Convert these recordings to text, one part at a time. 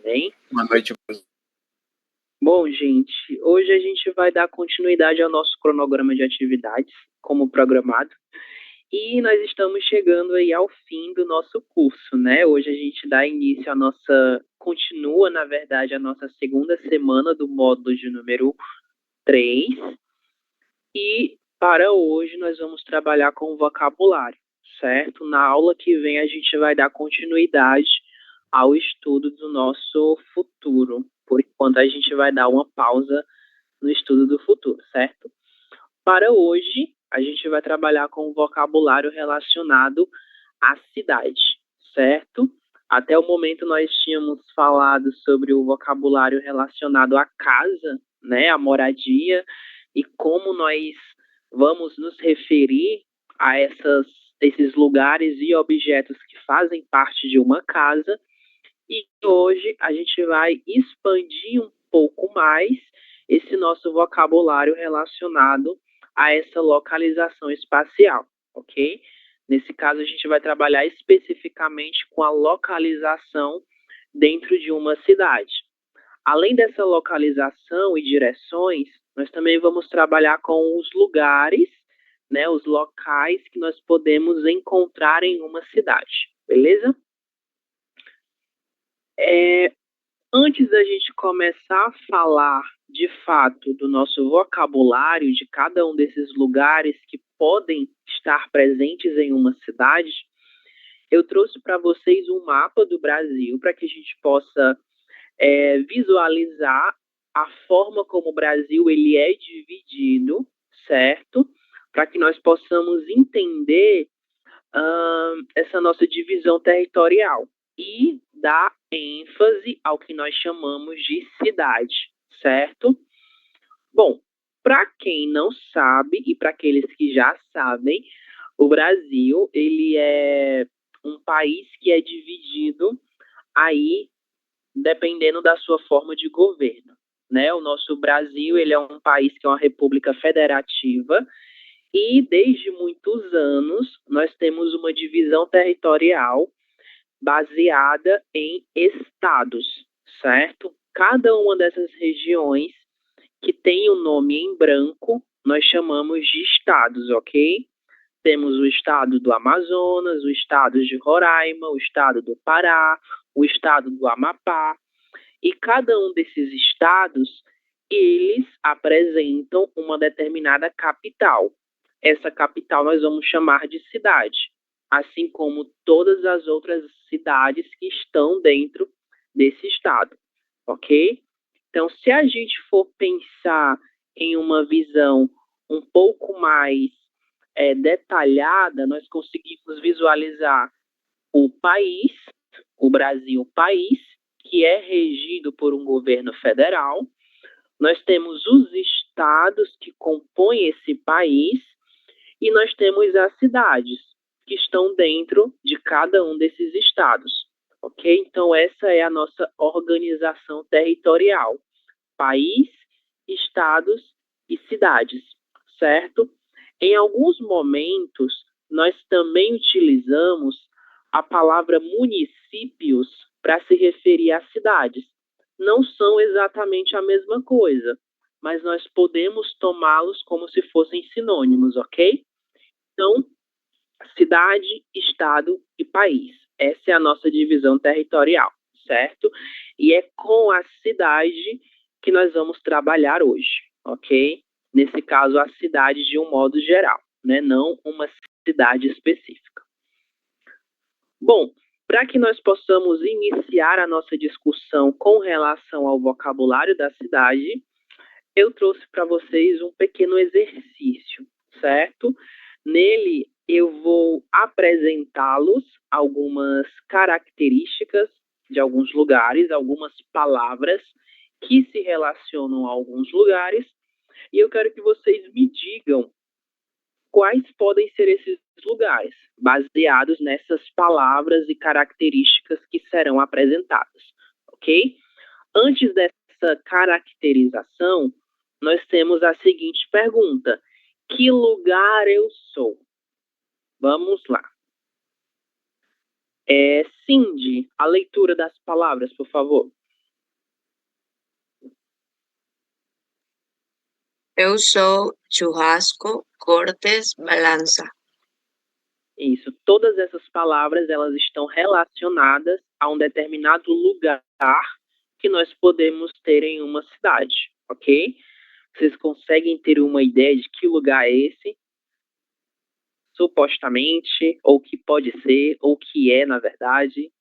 bem? Boa noite. Bom, gente, hoje a gente vai dar continuidade ao nosso cronograma de atividades, como programado, e nós estamos chegando aí ao fim do nosso curso, né? Hoje a gente dá início continua, na verdade, a nossa segunda semana do módulo de número 3, e para hoje nós vamos trabalhar com o vocabulário, certo? Na aula que vem a gente vai dar continuidade ao estudo do nosso futuro. Por enquanto a gente vai dar uma pausa no estudo do futuro, certo? Para hoje, a gente vai trabalhar com o vocabulário relacionado à cidade, certo? Até o momento nós tínhamos falado sobre o vocabulário relacionado à casa, né, à moradia, e como nós vamos nos referir a esses lugares e objetos que fazem parte de uma casa. E hoje a gente vai expandir um pouco mais esse nosso vocabulário relacionado a essa localização espacial, ok? Nesse caso, a gente vai trabalhar especificamente com a localização dentro de uma cidade. Além dessa localização e direções, nós também vamos trabalhar com os lugares, né, os locais que nós podemos encontrar em uma cidade, beleza? Antes da gente começar a falar de fato do nosso vocabulário, de cada um desses lugares que podem estar presentes em uma cidade, eu trouxe para vocês um mapa do Brasil para que a gente possa visualizar a forma como o Brasil ele é dividido, certo? Para que nós possamos entender essa nossa divisão territorial e dar ênfase ao que nós chamamos de cidade, certo? Bom, para quem não sabe e para aqueles que já sabem, o Brasil ele é um país que é dividido aí dependendo da sua forma de governo, né? O nosso Brasil ele é um país que é uma república federativa e desde muitos anos nós temos uma divisão territorial baseada em estados, certo? Cada uma dessas regiões que tem o nome em branco, nós chamamos de estados, ok? Temos o estado do Amazonas, o estado de Roraima, o estado do Pará, o estado do Amapá, e cada um desses estados, eles apresentam uma determinada capital. Essa capital nós vamos chamar de cidade, assim como todas as outras cidades que estão dentro desse estado, ok? Então, se a gente for pensar em uma visão um pouco mais detalhada, nós conseguimos visualizar o país, o Brasil país, que é regido por um governo federal. Nós temos os estados que compõem esse país e nós temos as cidades que estão dentro de cada um desses estados, ok? Então, essa é a nossa organização territorial: país, estados e cidades, certo? Em alguns momentos, nós também utilizamos a palavra municípios para se referir a cidades. Não são exatamente a mesma coisa, mas nós podemos tomá-los como se fossem sinônimos, ok? Então, cidade, estado e país. Essa é a nossa divisão territorial, certo? E é com a cidade que nós vamos trabalhar hoje, ok? Nesse caso, a cidade de um modo geral, né? Não uma cidade específica. Bom, para que nós possamos iniciar a nossa discussão com relação ao vocabulário da cidade, eu trouxe para vocês um pequeno exercício, certo? Nele, eu vou apresentá-los algumas características de alguns lugares, algumas palavras que se relacionam a alguns lugares, e eu quero que vocês me digam quais podem ser esses lugares, baseados nessas palavras e características que serão apresentadas, ok? Antes dessa caracterização, nós temos a seguinte pergunta: que lugar eu sou? Vamos lá. Cindy, a leitura das palavras, por favor. Eu sou churrasco, cortes, balança. Isso. Todas essas palavras, elas estão relacionadas a um determinado lugar que nós podemos ter em uma cidade, ok? Vocês conseguem ter uma ideia de que lugar é esse? Supostamente, ou que pode ser, ou que é, na verdade.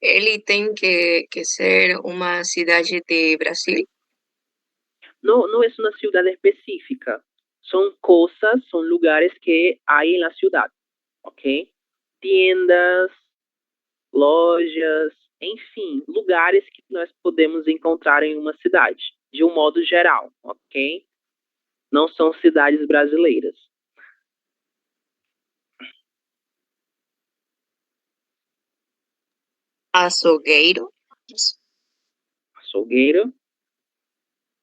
Ele tem que ser uma cidade de Brasil? No es una ciudad específica, son cosas, son lugares que hay en la ciudad, ¿ok? Tiendas, lojas, enfim, lugares que nós podemos encontrar em uma cidade, de um modo geral, ok? Não são cidades brasileiras. Açougueiro? Açougueiro.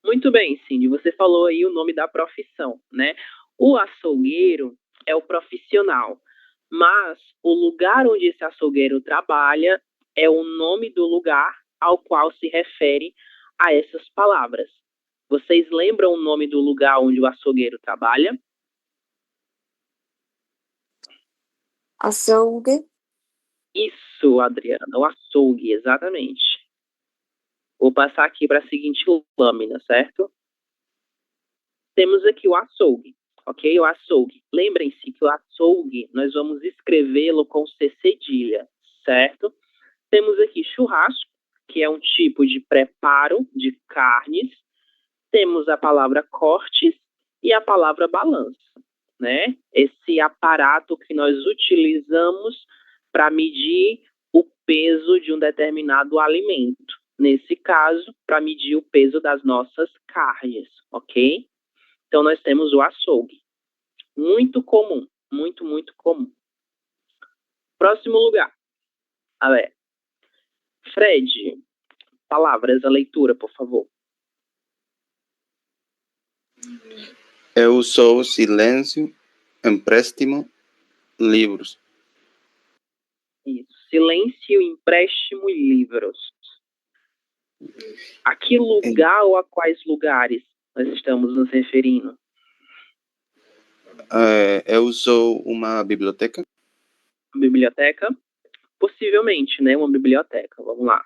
Muito bem, Cindy, você falou aí o nome da profissão, né? O açougueiro é o profissional, mas o lugar onde esse açougueiro trabalha é o nome do lugar ao qual se refere a essas palavras. Vocês lembram o nome do lugar onde o açougueiro trabalha? Açougue. Isso, Adriana, o açougue, exatamente. Vou passar aqui para a seguinte lâmina, certo? Temos aqui o açougue, ok? O açougue. Lembrem-se que o açougue, nós vamos escrevê-lo com C cedilha, certo? Temos aqui churrasco, que é um tipo de preparo de carnes. Temos a palavra cortes e a palavra balança, né? Esse aparato que nós utilizamos para medir o peso de um determinado alimento. Nesse caso, para medir o peso das nossas carnes, ok? Então, nós temos o açougue. Muito comum. Muito, muito comum. Próximo lugar. A ver. Fred, palavras, a leitura, por favor. Eu sou silêncio, empréstimo, livros. Isso. Silêncio, empréstimo e livros. A que lugar ou a quais lugares nós estamos nos referindo? Eu sou uma biblioteca. Biblioteca? Possivelmente, né? Uma biblioteca. Vamos lá.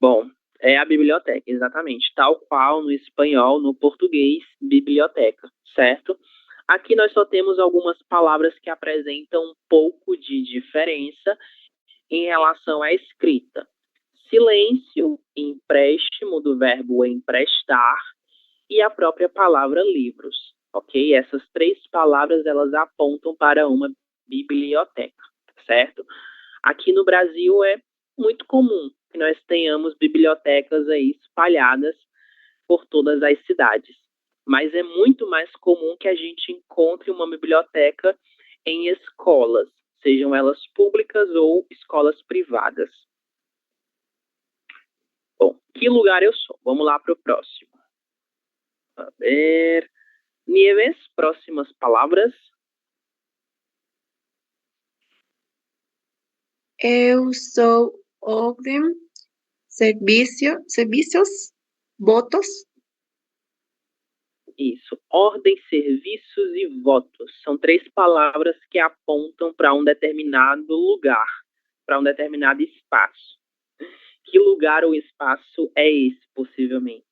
Bom, é a biblioteca, exatamente. Tal qual no espanhol, no português, biblioteca, certo? Aqui nós só temos algumas palavras que apresentam um pouco de diferença em relação à escrita. Silêncio, empréstimo do verbo emprestar e a própria palavra livros, ok? Essas três palavras, elas apontam para uma biblioteca, certo? Aqui no Brasil é muito comum que nós tenhamos bibliotecas aí espalhadas por todas as cidades, mas é muito mais comum que a gente encontre uma biblioteca em escolas, sejam elas públicas ou escolas privadas. Bom, que lugar eu sou? Vamos lá para o próximo. A ver. Nieves, próximas palavras. Eu sou ordem, serviços, votos. Isso. Ordem, serviços e votos. São três palavras que apontam para um determinado lugar, para um determinado espaço. Que lugar ou espaço é esse, possivelmente?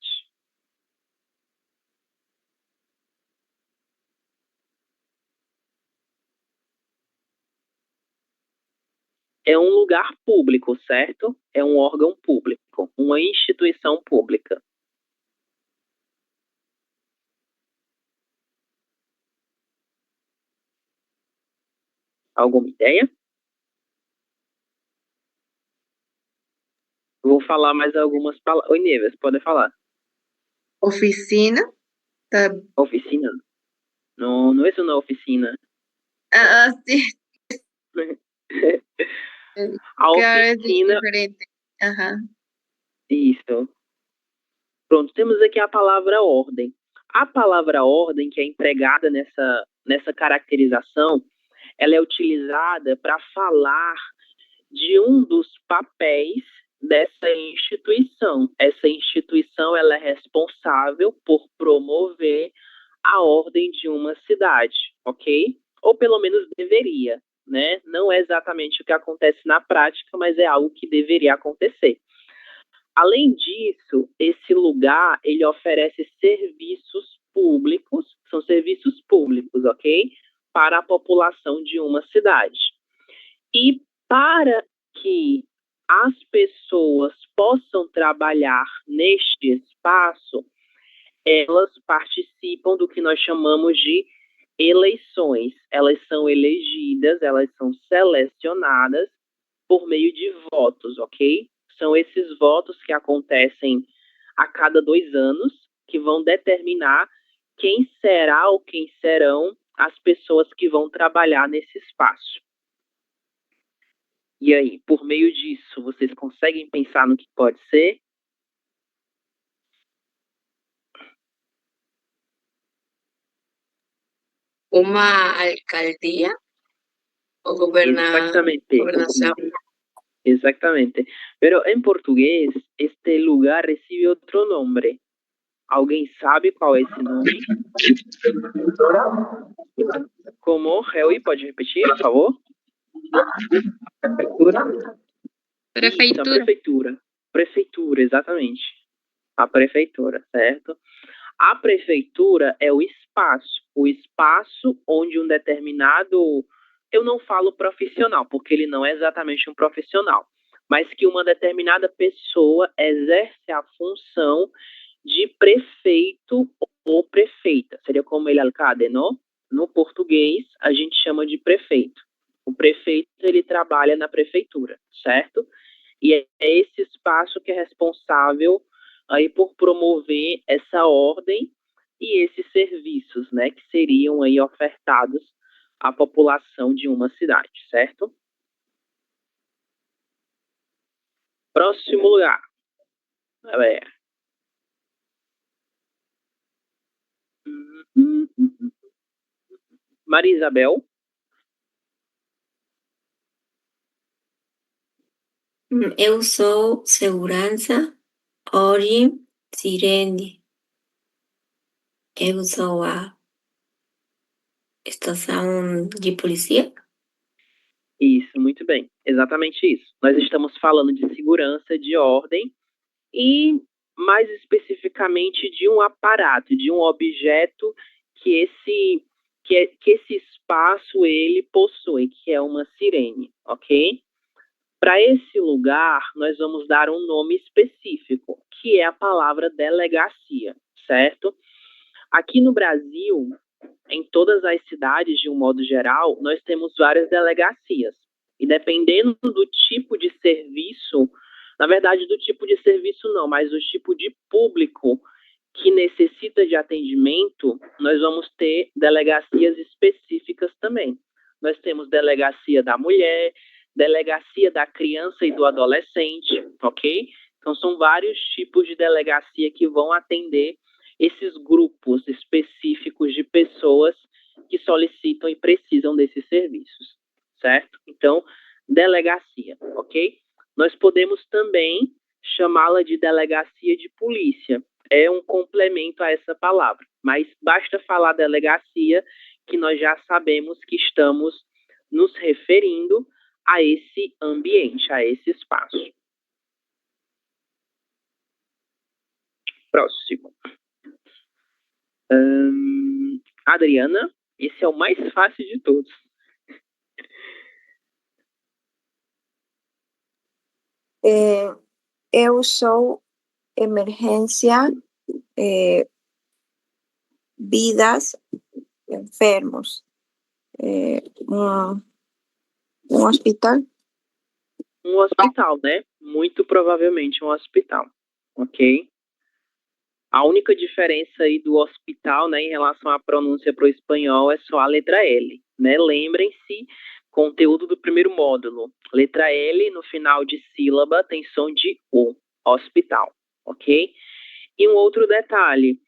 É um lugar público, certo? É um órgão público, uma instituição pública. Alguma ideia? Vou falar mais algumas palavras. Oi, Neves, pode falar. Oficina. Oficina? Não é uma oficina. Sim. A oficina... diferente. Isso. Pronto, temos aqui a palavra ordem. A palavra ordem, que é empregada nessa caracterização, ela é utilizada para falar de um dos papéis dessa instituição. Essa instituição ela é responsável por promover a ordem de uma cidade, ok? Ou pelo menos deveria, né? Não é exatamente o que acontece na prática, mas é algo que deveria acontecer. Além disso, esse lugar, ele oferece serviços públicos, são serviços públicos, ok? Para a população de uma cidade. E para que as pessoas possam trabalhar neste espaço, elas participam do que nós chamamos de eleições. Elas são elegidas, elas são selecionadas por meio de votos, ok? São esses votos que acontecem a cada 2 anos, que vão determinar quem será ou quem serão as pessoas que vão trabalhar nesse espaço. E aí, por meio disso, vocês conseguem pensar no que pode ser? Uma alcaldía o Exactamente. gobernación. Exactamente. Pero en portugués, este lugar recibe otro nombre. ¿Alguien sabe cuál es ese nombre? Como, Helly, pode repetir, por favor? Prefeitura. Isso, a prefeitura. Prefeitura, exatamente. A prefeitura, certo? A prefeitura é o espaço onde um determinado, eu não falo profissional, porque ele não é exatamente um profissional, mas que uma determinada pessoa exerce a função de prefeito ou prefeita. Seria como ele alcalde, não? No português, a gente chama de prefeito. O prefeito, ele trabalha na prefeitura, certo? E é esse espaço que é responsável aí por promover essa ordem e esses serviços, né, que seriam aí ofertados à população de uma cidade, certo? Próximo lugar. A ver. Maria Isabel. Eu sou segurança, Ori, Sirene. Eu sou a estação de polícia. Isso, muito bem. Exatamente isso. Nós estamos falando de segurança, de ordem e, mais especificamente, de um aparato, de um objeto que esse espaço ele possui, que é uma sirene, ok? Para esse lugar, nós vamos dar um nome específico, que é a palavra delegacia, certo? Aqui no Brasil, em todas as cidades, de um modo geral, nós temos várias delegacias. E dependendo do tipo de serviço, na verdade, do tipo de serviço não, mas do tipo de público que necessita de atendimento, nós vamos ter delegacias específicas também. Nós temos delegacia da mulher, delegacia da criança e do adolescente, ok? Então, são vários tipos de delegacia que vão atender esses grupos específicos de pessoas que solicitam e precisam desses serviços, certo? Então, delegacia, ok? Nós podemos também chamá-la de delegacia de polícia. É um complemento a essa palavra, mas basta falar delegacia que nós já sabemos que estamos nos referindo a esse ambiente, a esse espaço. Próximo. Adriana, esse é o mais fácil de todos. Eu sou emergência, vidas, enfermos. Um hospital? Um hospital, né? Muito provavelmente um hospital, ok? A única diferença aí do hospital, né, em relação à pronúncia para o espanhol é só a letra L, né? Lembrem-se, conteúdo do primeiro módulo. Letra L no final de sílaba tem som de O, hospital, ok? E um outro detalhe,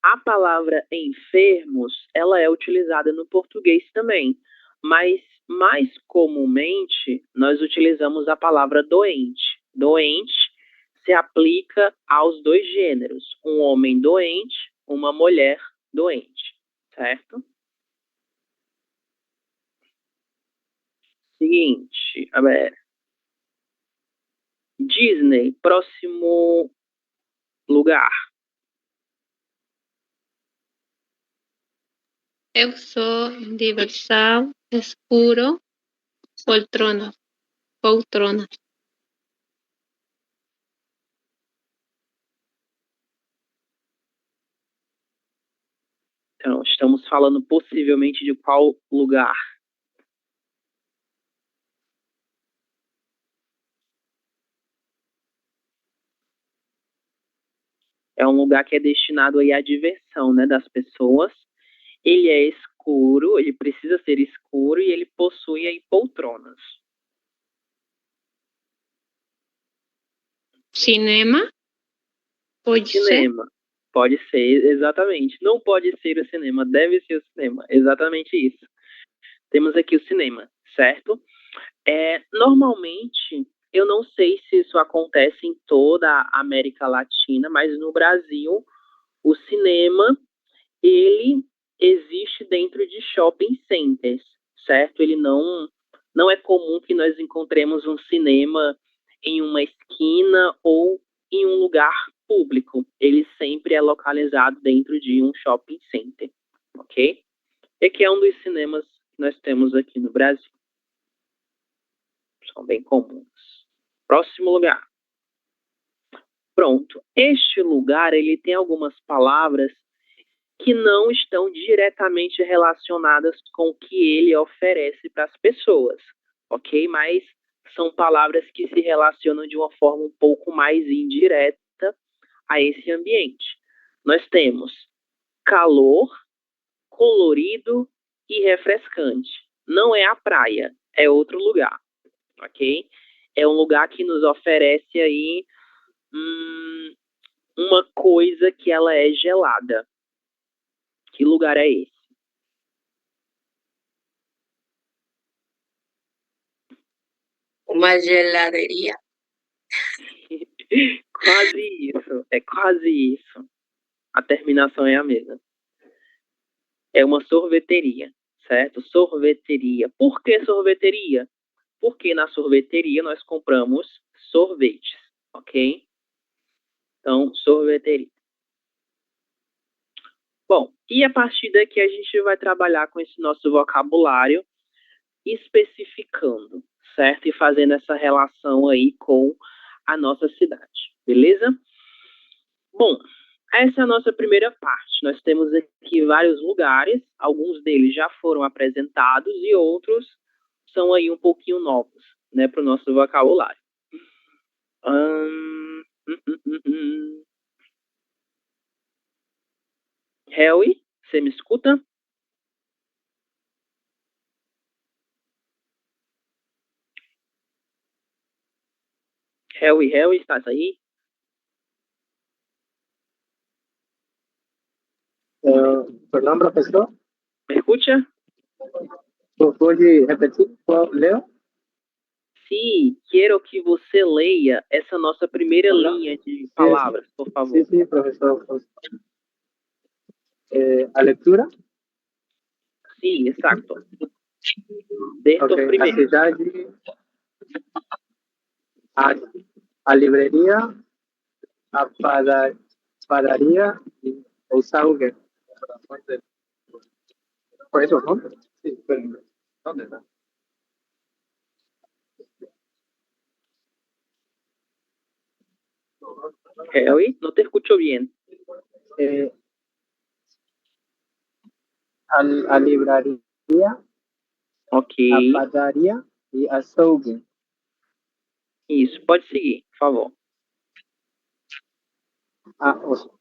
a palavra enfermos, ela é utilizada no português também, mas mais comumente nós utilizamos a palavra doente. Doente se aplica aos dois gêneros, um homem doente, uma mulher doente, certo? Seguinte, a ver. Disney, próximo lugar. Eu sou diversão, escuro, poltrona. Poltrona. Então, estamos falando possivelmente de qual lugar? É um lugar que é destinado aí à diversão, né, das pessoas. Ele é escuro, ele precisa ser escuro e ele possui aí poltronas. Cinema? Pode ser? Cinema. Pode ser, exatamente. Não pode ser o cinema, deve ser o cinema. Exatamente isso. Temos aqui o cinema, certo? Normalmente, eu não sei se isso acontece em toda a América Latina, mas no Brasil, o cinema, ele existe dentro de shopping centers, certo? Ele não é comum que nós encontremos um cinema em uma esquina ou em um lugar público. Ele sempre é localizado dentro de um shopping center, ok? E aqui é um dos cinemas que nós temos aqui no Brasil. São bem comuns. Próximo lugar. Pronto. Este lugar, ele tem algumas palavras que não estão diretamente relacionadas com o que ele oferece para as pessoas, ok? Mas são palavras que se relacionam de uma forma um pouco mais indireta a esse ambiente. Nós temos calor, colorido e refrescante. Não é a praia, é outro lugar, ok? É um lugar que nos oferece aí uma coisa que ela é gelada. Que lugar é esse? Uma geladeria. Quase isso, é quase isso. A terminação é a mesma. É uma sorveteria, certo? Sorveteria. Por que sorveteria? Porque na sorveteria nós compramos sorvetes, ok? Então, sorveteria. Bom, e a partir daqui a gente vai trabalhar com esse nosso vocabulário, especificando, certo? E fazendo essa relação aí com a nossa cidade, beleza? Bom, essa é a nossa primeira parte. Nós temos aqui vários lugares, alguns deles já foram apresentados e outros são aí um pouquinho novos, né, para o nosso vocabulário. Harry, você me escuta? Harry, estás aí? Perdón, profesor. Me escucha? ¿Puede repetir, Leo? Sim, quero que você leia essa nossa primeira linha de palavras, por favor. Sí, profesor. ¿A lectura? Sim, exato. Desde o primeiro. A cidade, a livraria, a padaria e o açougue. ¿Por eso, no? Sí, pero ¿dónde está? Harry, não te escucho bem. A livraria, Ok. a padaria e a açougue. Isso, pode seguir, por favor.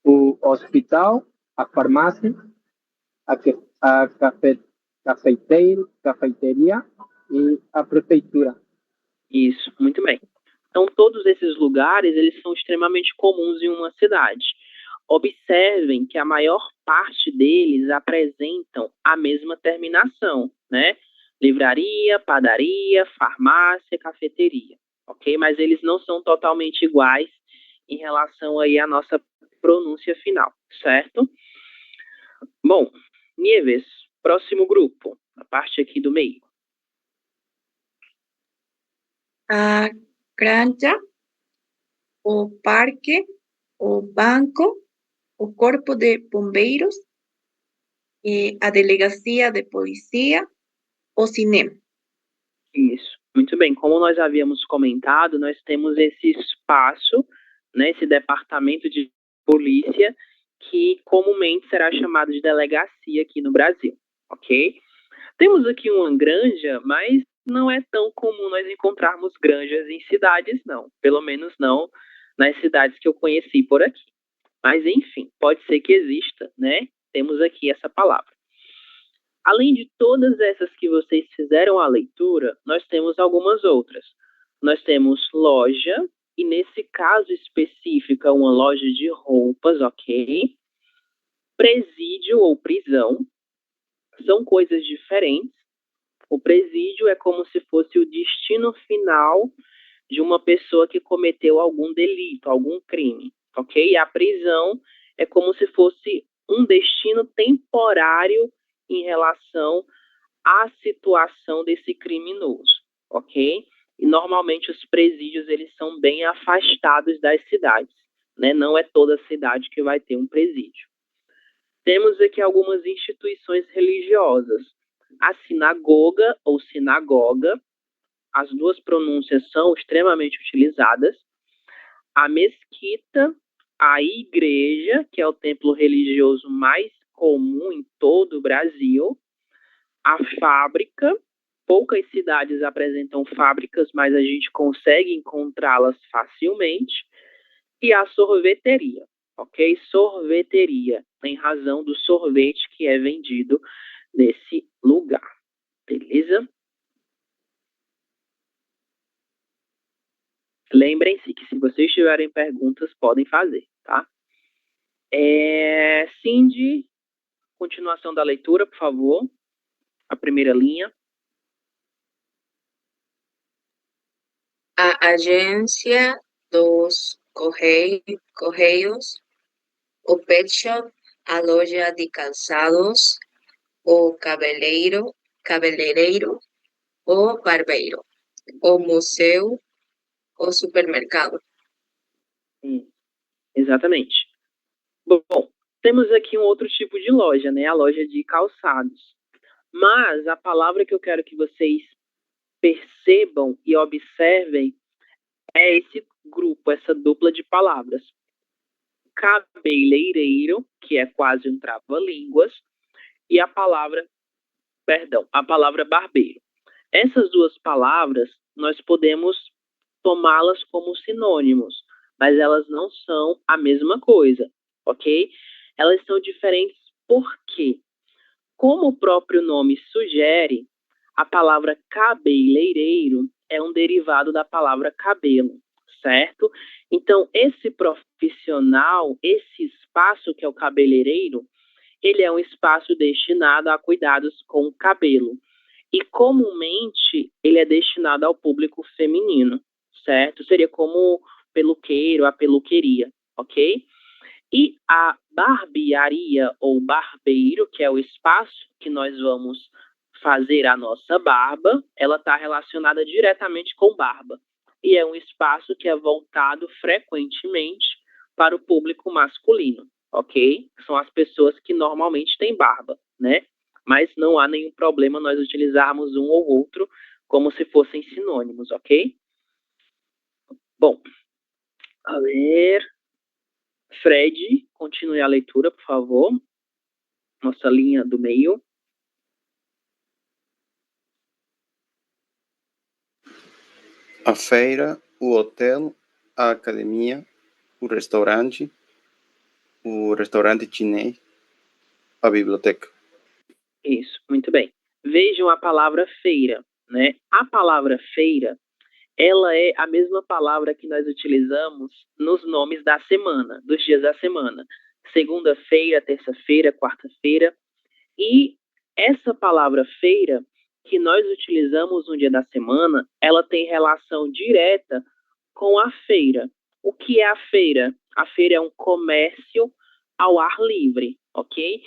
O hospital, a farmácia, a cafeteria e a prefeitura. Isso, muito bem. Então, todos esses lugares, eles são extremamente comuns em uma cidade. Observem que a maior parte deles apresentam a mesma terminação, né? livraria, padaria, farmácia, cafeteria, ok? Mas eles não são totalmente iguais em relação aí à nossa pronúncia final, certo? Bom, Nieves, próximo grupo, a parte aqui do meio. A granja, o parque, o banco, o corpo de bombeiros, a delegacia de polícia, o cinema. Isso, muito bem. Como nós havíamos comentado, nós temos esse espaço, né, esse departamento de polícia, que comumente será chamado de delegacia aqui no Brasil, ok? Temos aqui uma granja, mas não é tão comum nós encontrarmos granjas em cidades, não. Pelo menos não nas cidades que eu conheci por aqui. Mas, enfim, pode ser que exista, né? Temos aqui essa palavra. Além de todas essas que vocês fizeram a leitura, nós temos algumas outras. Nós temos loja, e nesse caso específico é uma loja de roupas, ok? Presídio ou prisão, são coisas diferentes. O presídio é como se fosse o destino final de uma pessoa que cometeu algum delito, algum crime, ok? E a prisão é como se fosse um destino temporário em relação à situação desse criminoso, ok? E normalmente os presídios eles são bem afastados das cidades, né? Não é toda cidade que vai ter um presídio. Temos aqui algumas instituições religiosas. A sinagoga ou sinagoga, as duas pronúncias são extremamente utilizadas. A mesquita, a igreja, que é o templo religioso mais comum em todo o Brasil. A fábrica, poucas cidades apresentam fábricas, mas a gente consegue encontrá-las facilmente. E a sorveteria, ok? Sorveteria, em razão do sorvete que é vendido nesse lugar, beleza? Lembrem-se que se vocês tiverem perguntas, podem fazer, tá? Cindy, continuação da leitura, por favor. A primeira linha. A agência dos Correios, o pet shop, a loja de calçados, o cabeleireiro, o barbeiro, o museu, o supermercado. Exatamente. Bom, temos aqui um outro tipo de loja, né? A loja de calçados. Mas a palavra que eu quero que vocês percebam e observem é esse grupo, essa dupla de palavras. Cabeleireiro, que é quase um trava-línguas, e a palavra barbeiro. Essas duas palavras, nós podemos tomá-las como sinônimos, mas elas não são a mesma coisa, ok? Elas são diferentes porque, como o próprio nome sugere, a palavra cabeleireiro é um derivado da palavra cabelo, certo? Então, esse profissional, esse espaço que é o cabeleireiro, ele é um espaço destinado a cuidados com o cabelo. E, comumente, ele é destinado ao público feminino, certo? Seria como peluqueiro, a peluqueria, ok? E a barbearia ou barbeiro, que é o espaço que nós vamos fazer a nossa barba, ela está relacionada diretamente com barba. E é um espaço que é voltado frequentemente para o público masculino, ok? São as pessoas que normalmente têm barba, né? Mas não há nenhum problema nós utilizarmos um ou outro como se fossem sinônimos, ok? Bom, a ver... Fred, continue a leitura, por favor. Nossa linha do meio. A feira, o hotel, a academia, o restaurante chinês, a biblioteca. Isso, muito bem. Vejam a palavra feira, né? A palavra feira, ela é a mesma palavra que nós utilizamos nos nomes da semana, dos dias da semana. Segunda-feira, terça-feira, quarta-feira. E essa palavra feira, que nós utilizamos no dia da semana, ela tem relação direta com a feira. O que é a feira? A feira é um comércio ao ar livre, ok?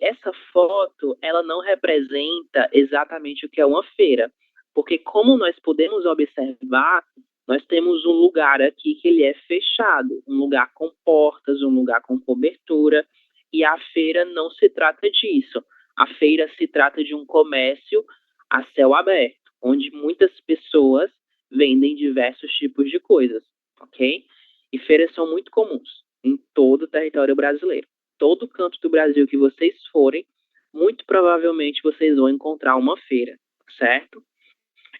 Essa foto, ela não representa exatamente o que é uma feira, porque como nós podemos observar, nós temos um lugar aqui que ele é fechado, um lugar com portas, um lugar com cobertura, e a feira não se trata disso. A feira se trata de um comércio a céu aberto, onde muitas pessoas vendem diversos tipos de coisas, ok? E feiras são muito comuns em todo o território brasileiro. Todo canto do Brasil que vocês forem, muito provavelmente vocês vão encontrar uma feira, certo?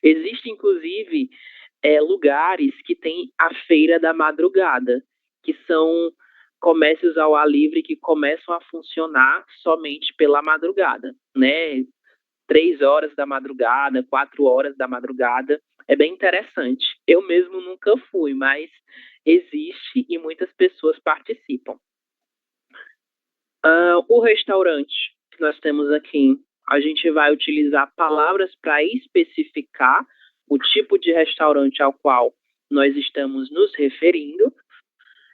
Existem, inclusive, lugares que tem a feira da madrugada, que são comércios ao ar livre que começam a funcionar somente pela madrugada, né? 3 horas da madrugada, 4 horas da madrugada, é bem interessante. Eu mesmo nunca fui, mas existe e muitas pessoas participam. O restaurante que nós temos aqui, a gente vai utilizar palavras para especificar o tipo de restaurante ao qual nós estamos nos referindo.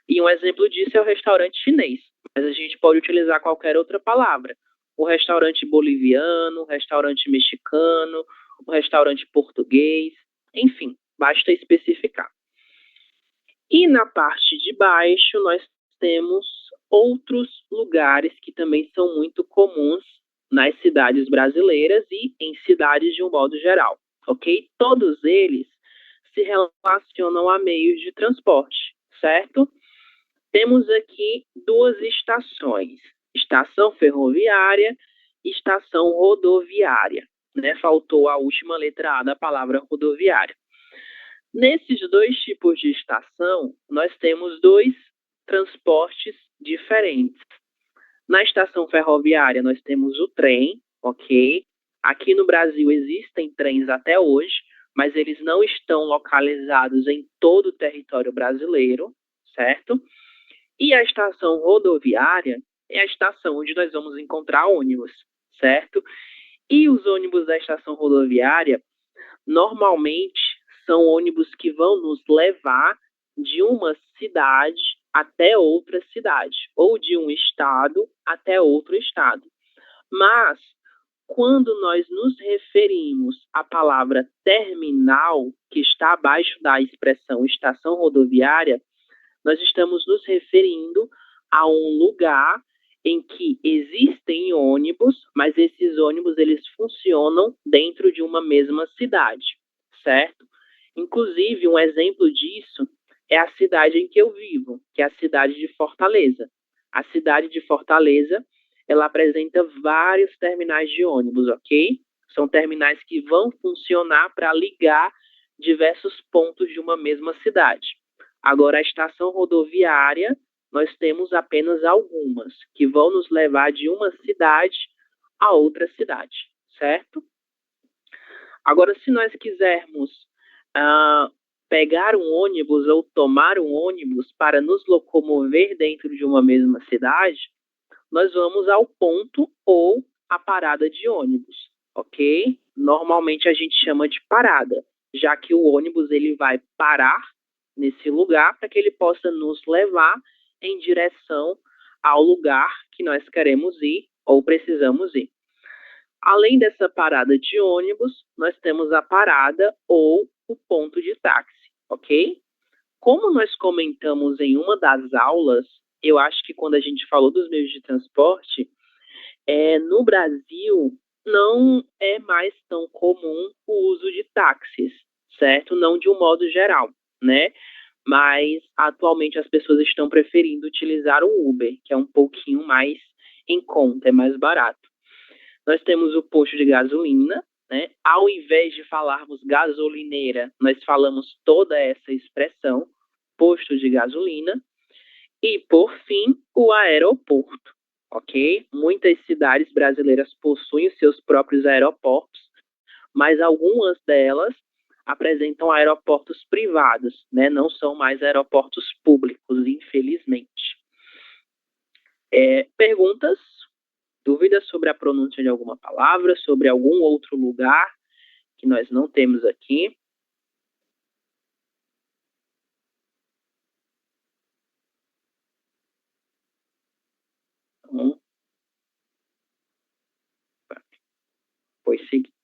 E um exemplo disso é o restaurante chinês, mas a gente pode utilizar qualquer outra palavra. O restaurante boliviano, o restaurante mexicano, o restaurante português, enfim, basta especificar. E na parte de baixo, nós temos outros lugares que também são muito comuns nas cidades brasileiras e em cidades de um modo geral, ok? Todos eles se relacionam a meios de transporte, certo? Temos aqui 2 estações, estação ferroviária e estação rodoviária, né? Faltou a última letra A da palavra rodoviária. Nesses 2 tipos de estação, nós temos 2 transportes diferentes. Na estação ferroviária, nós temos o trem, ok? Aqui no Brasil existem trens até hoje, mas eles não estão localizados em todo o território brasileiro, certo? E a estação rodoviária é a estação onde nós vamos encontrar ônibus, certo? E os ônibus da estação rodoviária, normalmente, são ônibus que vão nos levar de uma cidade até outra cidade, ou de um estado até outro estado. Mas, quando nós nos referimos à palavra terminal, que está abaixo da expressão estação rodoviária, nós estamos nos referindo a um lugar em que existem ônibus, mas esses ônibus eles funcionam dentro de uma mesma cidade, certo? Inclusive, um exemplo disso é a cidade em que eu vivo, que é a cidade de Fortaleza. A cidade de Fortaleza, ela apresenta vários terminais de ônibus, ok? São terminais que vão funcionar para ligar diversos pontos de uma mesma cidade. Agora, a estação rodoviária, nós temos apenas algumas, que vão nos levar de uma cidade a outra cidade, certo? Agora, se nós quisermos pegar um ônibus ou tomar um ônibus para nos locomover dentro de uma mesma cidade, nós vamos ao ponto ou à parada de ônibus, ok? Normalmente a gente chama de parada, já que o ônibus ele vai parar nesse lugar para que ele possa nos levar em direção ao lugar que nós queremos ir ou precisamos ir. Além dessa parada de ônibus, nós temos a parada ou o ponto de táxi, ok? Como nós comentamos em uma das aulas, eu acho que quando a gente falou dos meios de transporte, no Brasil não é mais tão comum o uso de táxis, certo? Não de um modo geral, né? Mas atualmente as pessoas estão preferindo utilizar o Uber, que é um pouquinho mais em conta, é mais barato. Nós temos o posto de gasolina, né? Ao invés de falarmos gasolineira, nós falamos toda essa expressão, posto de gasolina. E, por fim, o aeroporto, ok? Muitas cidades brasileiras possuem seus próprios aeroportos, mas algumas delas apresentam aeroportos privados, né? Não são mais aeroportos públicos, infelizmente. Perguntas? Dúvidas sobre a pronúncia de alguma palavra, sobre algum outro lugar que nós não temos aqui? Então, pois seguinte.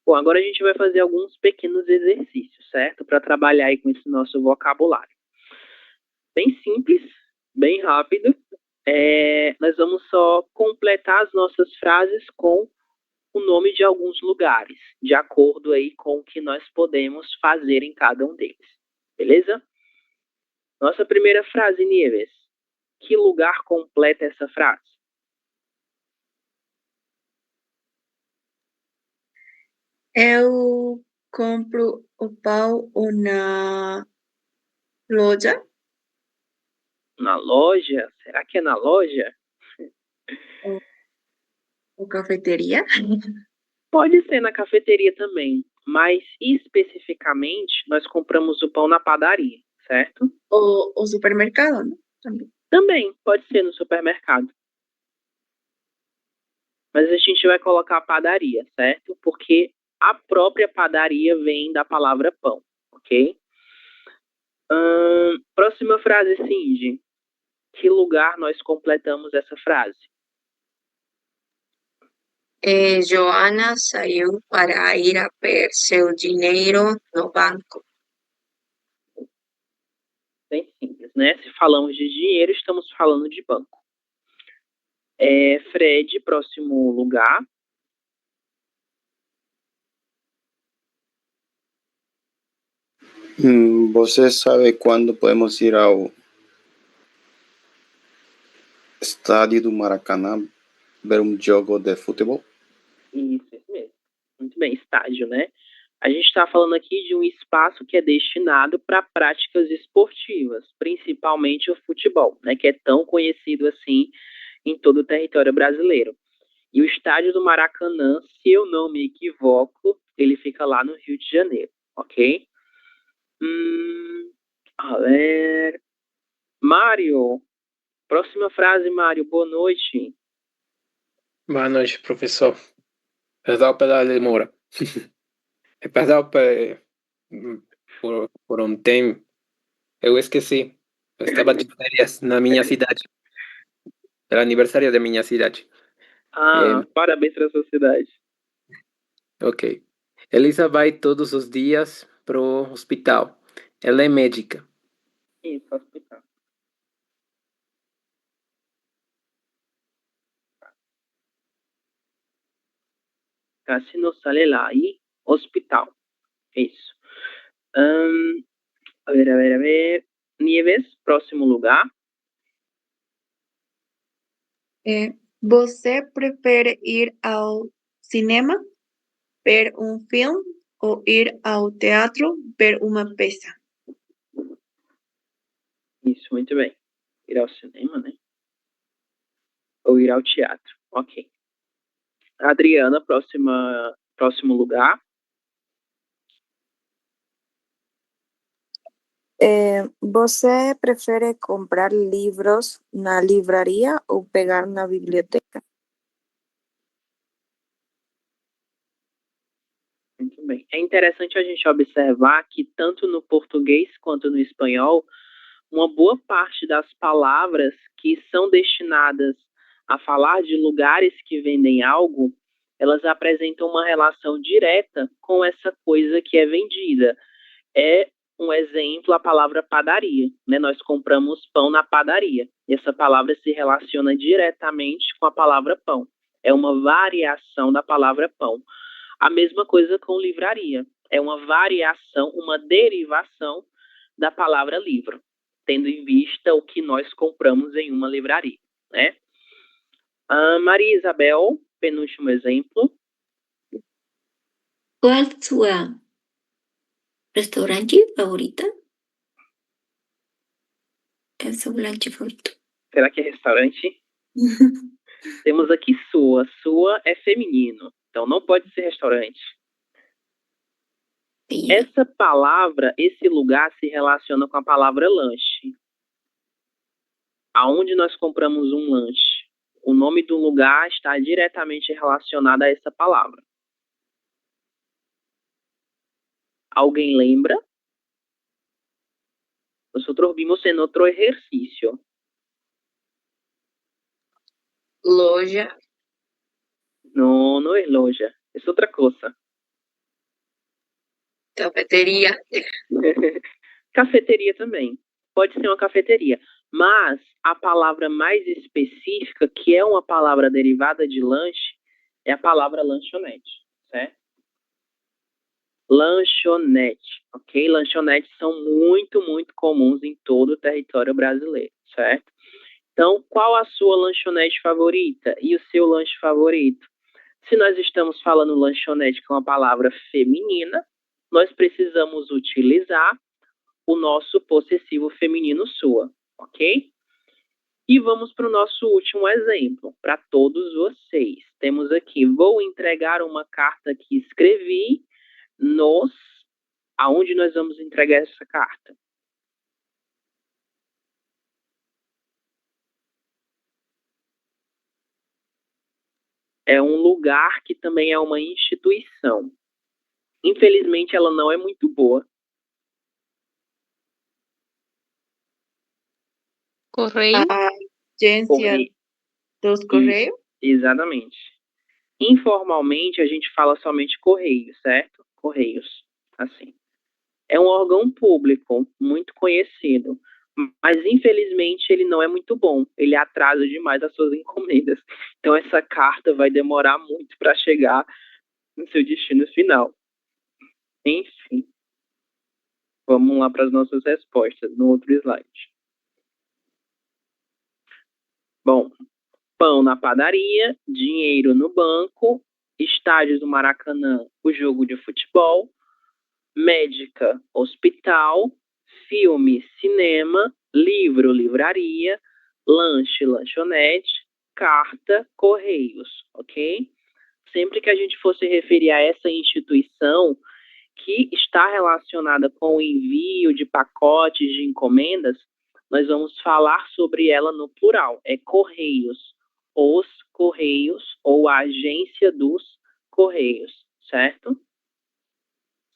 Bom, agora a gente vai fazer alguns pequenos exercícios, certo? Para trabalhar aí com esse nosso vocabulário. Bem simples, bem rápido. Nós vamos só completar as nossas frases com o nome de alguns lugares, de acordo aí com o que nós podemos fazer em cada um deles. Beleza? Nossa primeira frase, Nieves. Que lugar completa essa frase? Eu compro o pão na loja Na loja? Será que é na loja? ou cafeteria. Pode ser na cafeteria também, mas especificamente nós compramos o pão na padaria, certo? O supermercado, né? Também. Também pode ser no supermercado. Mas a gente vai colocar padaria, certo? Porque a própria padaria vem da palavra pão, ok? Próxima frase, Cindy. Que lugar nós completamos essa frase? Joana saiu para ir a ver seu dinheiro no banco. Bem simples, né? Se falamos de dinheiro, estamos falando de banco. Fred, próximo lugar. Você sabe quando podemos ir ao estádio do Maracanã ver um jogo de futebol? Isso mesmo. Muito bem, estádio, né? A gente está falando aqui de um espaço que é destinado para práticas esportivas, principalmente o futebol, né? Que é tão conhecido assim em todo o território brasileiro. E o estádio do Maracanã, se eu não me equivoco, ele fica lá no Rio de Janeiro, ok? A ver. Mário. Próxima frase, Mário. Boa noite. Boa noite, professor. Perdão pela demora. Perdão por um tempo. Eu esqueci. Eu estava de férias na minha cidade. Era aniversário da minha cidade. Parabéns para a sua cidade. Ok. Elisa vai todos os dias pro hospital. Ela é médica. Isso, hospital. Casi no sale lá. E hospital. Isso. A ver. Nieves, próximo lugar. Você prefere ir ao cinema, ver um filme ou ir ao teatro, ver uma peça? Isso, muito bem. Ir ao cinema, né? Ou ir ao teatro. Ok. Adriana, próximo lugar. Você prefere comprar livros na livraria ou pegar na biblioteca? Muito bem. É interessante a gente observar que tanto no português quanto no espanhol, uma boa parte das palavras que são destinadas a falar de lugares que vendem algo, elas apresentam uma relação direta com essa coisa que é vendida. É um exemplo a palavra padaria, né? Nós compramos pão na padaria. E essa palavra se relaciona diretamente com a palavra pão. É uma variação da palavra pão. A mesma coisa com livraria. É uma variação, uma derivação da palavra livro, tendo em vista o que nós compramos em uma livraria, né? Maria Isabel, penúltimo exemplo. Qual sua restaurante favorita? É seu lanche favorito. Será que é restaurante? Temos aqui sua. Sua é feminino, então não pode ser restaurante. Sim. Essa palavra, esse lugar se relaciona com a palavra lanche. Aonde nós compramos um lanche? O nome nome do lugar está diretamente relacionado a essa palavra. ¿Alguien lembra? Nosotros vimos en otro ejercicio. Loja. No, no es loja, es otra cosa. Cafeteria. Cafeteria também. Pode ser uma cafeteria. Mas a palavra mais específica, que é uma palavra derivada de lanche, é a palavra lanchonete, certo? Lanchonete, ok? Lanchonetes são muito, muito comuns em todo o território brasileiro, certo? Então, qual a sua lanchonete favorita e o seu lanche favorito? Se nós estamos falando lanchonete com uma palavra feminina, nós precisamos utilizar o nosso possessivo feminino sua, ok? E vamos para o nosso último exemplo, para todos vocês. Temos aqui, vou entregar uma carta que escrevi aonde nós vamos entregar essa carta? É um lugar que também é uma instituição. Infelizmente, ela não é muito boa. Correio. A agência Correio. dos Correios. Exatamente. Informalmente, a gente fala somente correio, certo? Correios, assim. É um órgão público muito conhecido, mas infelizmente ele não é muito bom. Ele atrasa demais as suas encomendas. Então essa carta vai demorar muito para chegar no seu destino final. Enfim. Vamos lá para as nossas respostas no outro slide. Bom, pão na padaria, dinheiro no banco, estádios do Maracanã, o jogo de futebol, médica, hospital, filme, cinema, livro, livraria, lanche, lanchonete, carta, correios, ok? Sempre que a gente for se referir a essa instituição que está relacionada com o envio de pacotes de encomendas, nós vamos falar sobre ela no plural, é correios, os correios ou a agência dos correios, certo?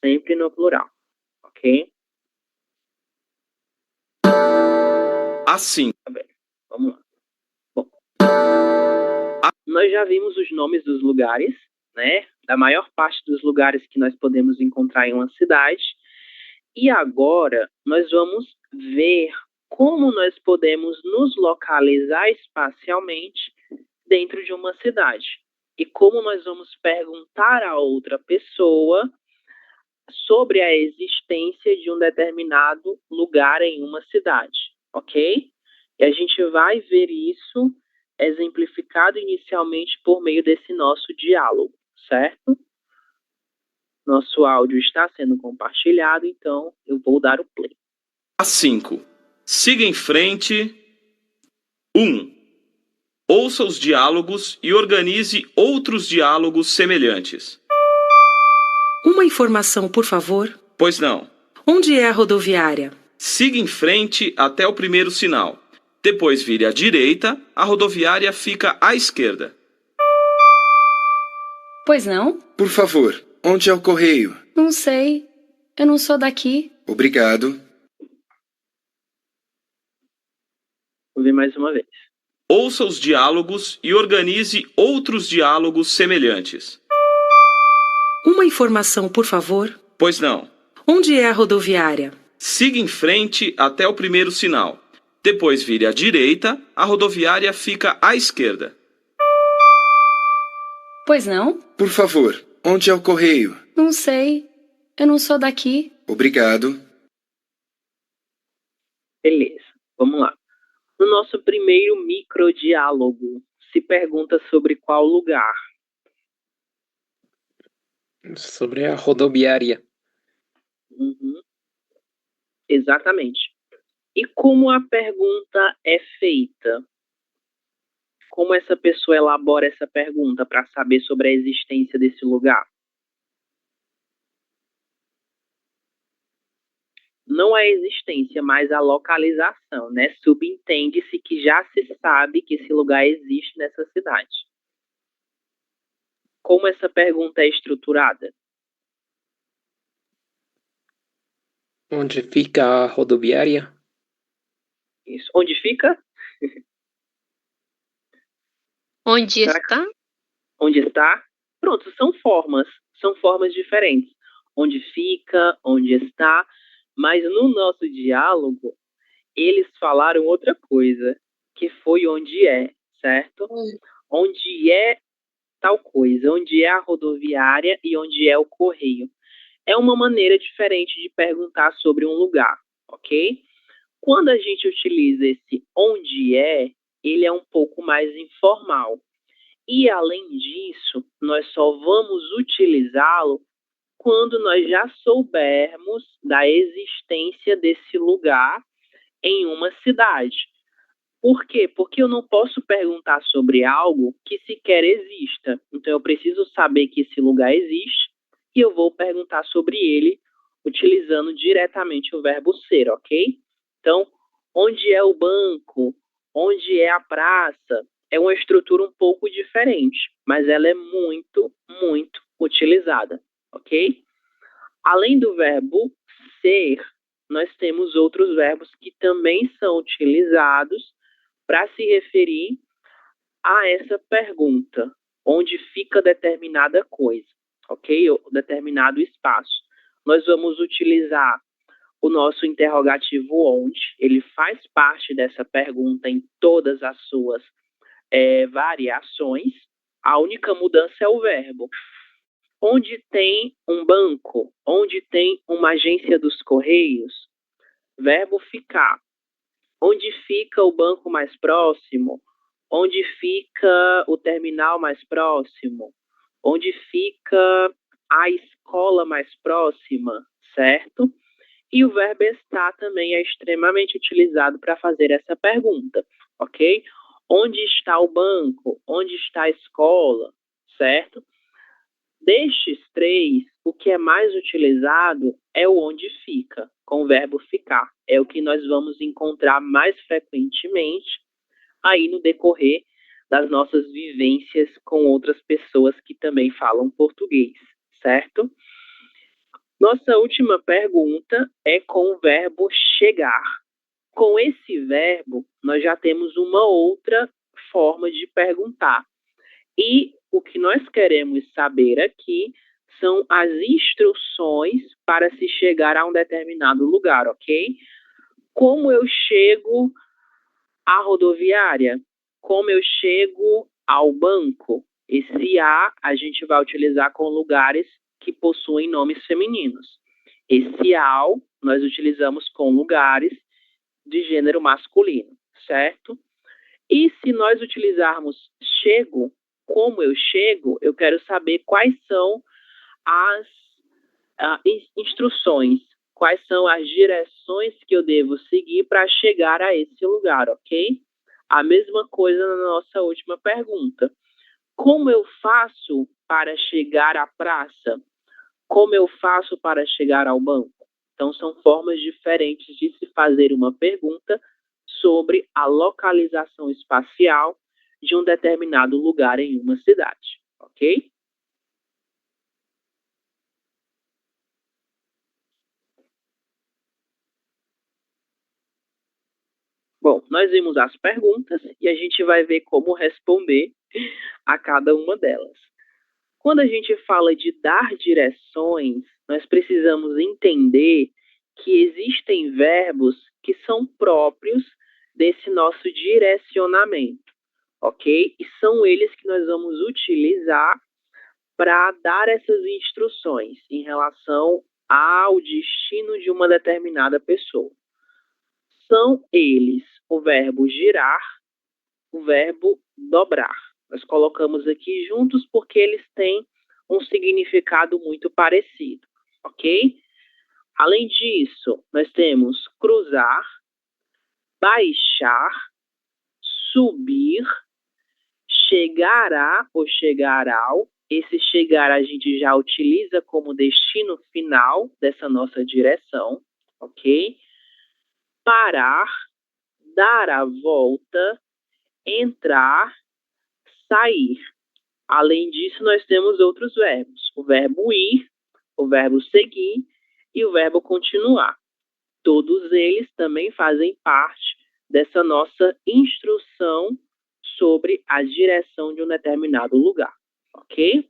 Sempre no plural, ok? Assim. Tá bem, vamos lá. Bom, nós já vimos os nomes dos lugares, né? Da maior parte dos lugares que nós podemos encontrar em uma cidade. E agora nós vamos ver como nós podemos nos localizar espacialmente dentro de uma cidade. E como nós vamos perguntar a outra pessoa sobre a existência de um determinado lugar em uma cidade, ok? E a gente vai ver isso exemplificado inicialmente por meio desse nosso diálogo, certo? Nosso áudio está sendo compartilhado, então eu vou dar o play. A5. Siga em frente. 1. Ouça os diálogos e organize outros diálogos semelhantes. Uma informação, por favor. Pois não. Onde é a rodoviária? Siga em frente até o primeiro sinal. Depois vire à direita, a rodoviária fica à esquerda. Pois não? Por favor, onde é o correio? Não sei. Eu não sou daqui. Obrigado. Vou ver mais uma vez. Ouça os diálogos e organize outros diálogos semelhantes. Uma informação, por favor. Pois não. Onde é a rodoviária? Siga em frente até o primeiro sinal. Depois vire à direita, a rodoviária fica à esquerda. Pois não? Por favor, onde é o correio? Não sei. Eu não sou daqui. Obrigado. Beleza, vamos lá. No nosso primeiro microdiálogo, se pergunta sobre qual lugar? Sobre a rodoviária. Uhum. Exatamente. E como a pergunta é feita? Como essa pessoa elabora essa pergunta para saber sobre a existência desse lugar? não a existência, mas a localização, né? Subentende-se que já se sabe que esse lugar existe nessa cidade. Como essa pergunta é estruturada? Onde fica a rodoviária? Isso. Onde fica? Onde está? Onde está? Pronto, são formas diferentes. Onde fica, onde está, mas no nosso diálogo, eles falaram outra coisa, que foi onde é, certo? Onde é tal coisa, onde é a rodoviária e onde é o correio. É uma maneira diferente de perguntar sobre um lugar, ok? Quando a gente utiliza esse onde é, ele é um pouco mais informal. E, além disso, nós só vamos utilizá-lo quando nós já soubermos da existência desse lugar em uma cidade. Por quê? Porque eu não posso perguntar sobre algo que sequer exista. Então, eu preciso saber que esse lugar existe e eu vou perguntar sobre ele utilizando diretamente o verbo ser, ok? Então, onde é o banco? Onde é a praça? É uma estrutura um pouco diferente, mas ela é muito, muito utilizada, ok? Além do verbo ser, nós temos outros verbos que também são utilizados para se referir a essa pergunta, onde fica determinada coisa, ok? Ou determinado espaço. Nós vamos utilizar o nosso interrogativo onde, ele faz parte dessa pergunta em todas as suas variações. A única mudança é o verbo. Onde tem um banco? Onde tem uma agência dos Correios? Verbo ficar. Onde fica o banco mais próximo? Onde fica o terminal mais próximo? Onde fica a escola mais próxima, certo? E o verbo estar também é extremamente utilizado para fazer essa pergunta, ok? Onde está o banco? Onde está a escola, certo? Destes três, o que é mais utilizado é o onde fica, com o verbo ficar. É o que nós vamos encontrar mais frequentemente aí no decorrer das nossas vivências com outras pessoas que também falam português, certo? Nossa última pergunta é com o verbo chegar. Com esse verbo, nós já temos uma outra forma de perguntar. E o que nós queremos saber aqui são as instruções para se chegar a um determinado lugar, ok? Como eu chego à rodoviária? Como eu chego ao banco? Esse a gente vai utilizar com lugares que possuem nomes femininos. Esse ao nós utilizamos com lugares de gênero masculino, certo? E se nós utilizarmos chego, como eu chego, eu quero saber quais são as instruções, quais são as direções que eu devo seguir para chegar a esse lugar, ok? A mesma coisa na nossa última pergunta. Como eu faço para chegar à praça? Como eu faço para chegar ao banco? Então, são formas diferentes de se fazer uma pergunta sobre a localização espacial de um determinado lugar em uma cidade, ok? Bom, nós vimos as perguntas e a gente vai ver como responder a cada uma delas. Quando a gente fala de dar direções, nós precisamos entender que existem verbos que são próprios desse nosso direcionamento, ok? E são eles que nós vamos utilizar para dar essas instruções em relação ao destino de uma determinada pessoa. São eles o verbo girar, o verbo dobrar. Nós colocamos aqui juntos porque eles têm um significado muito parecido, ok? Além disso, nós temos cruzar, baixar, subir, chegar a ou chegar ao. Esse chegar a gente já utiliza como destino final dessa nossa direção, ok? Parar, dar a volta, entrar, sair. Além disso, nós temos outros verbos. O verbo ir, o verbo seguir e o verbo continuar. Todos eles também fazem parte dessa nossa instrução sobre a direção de um determinado lugar, ok?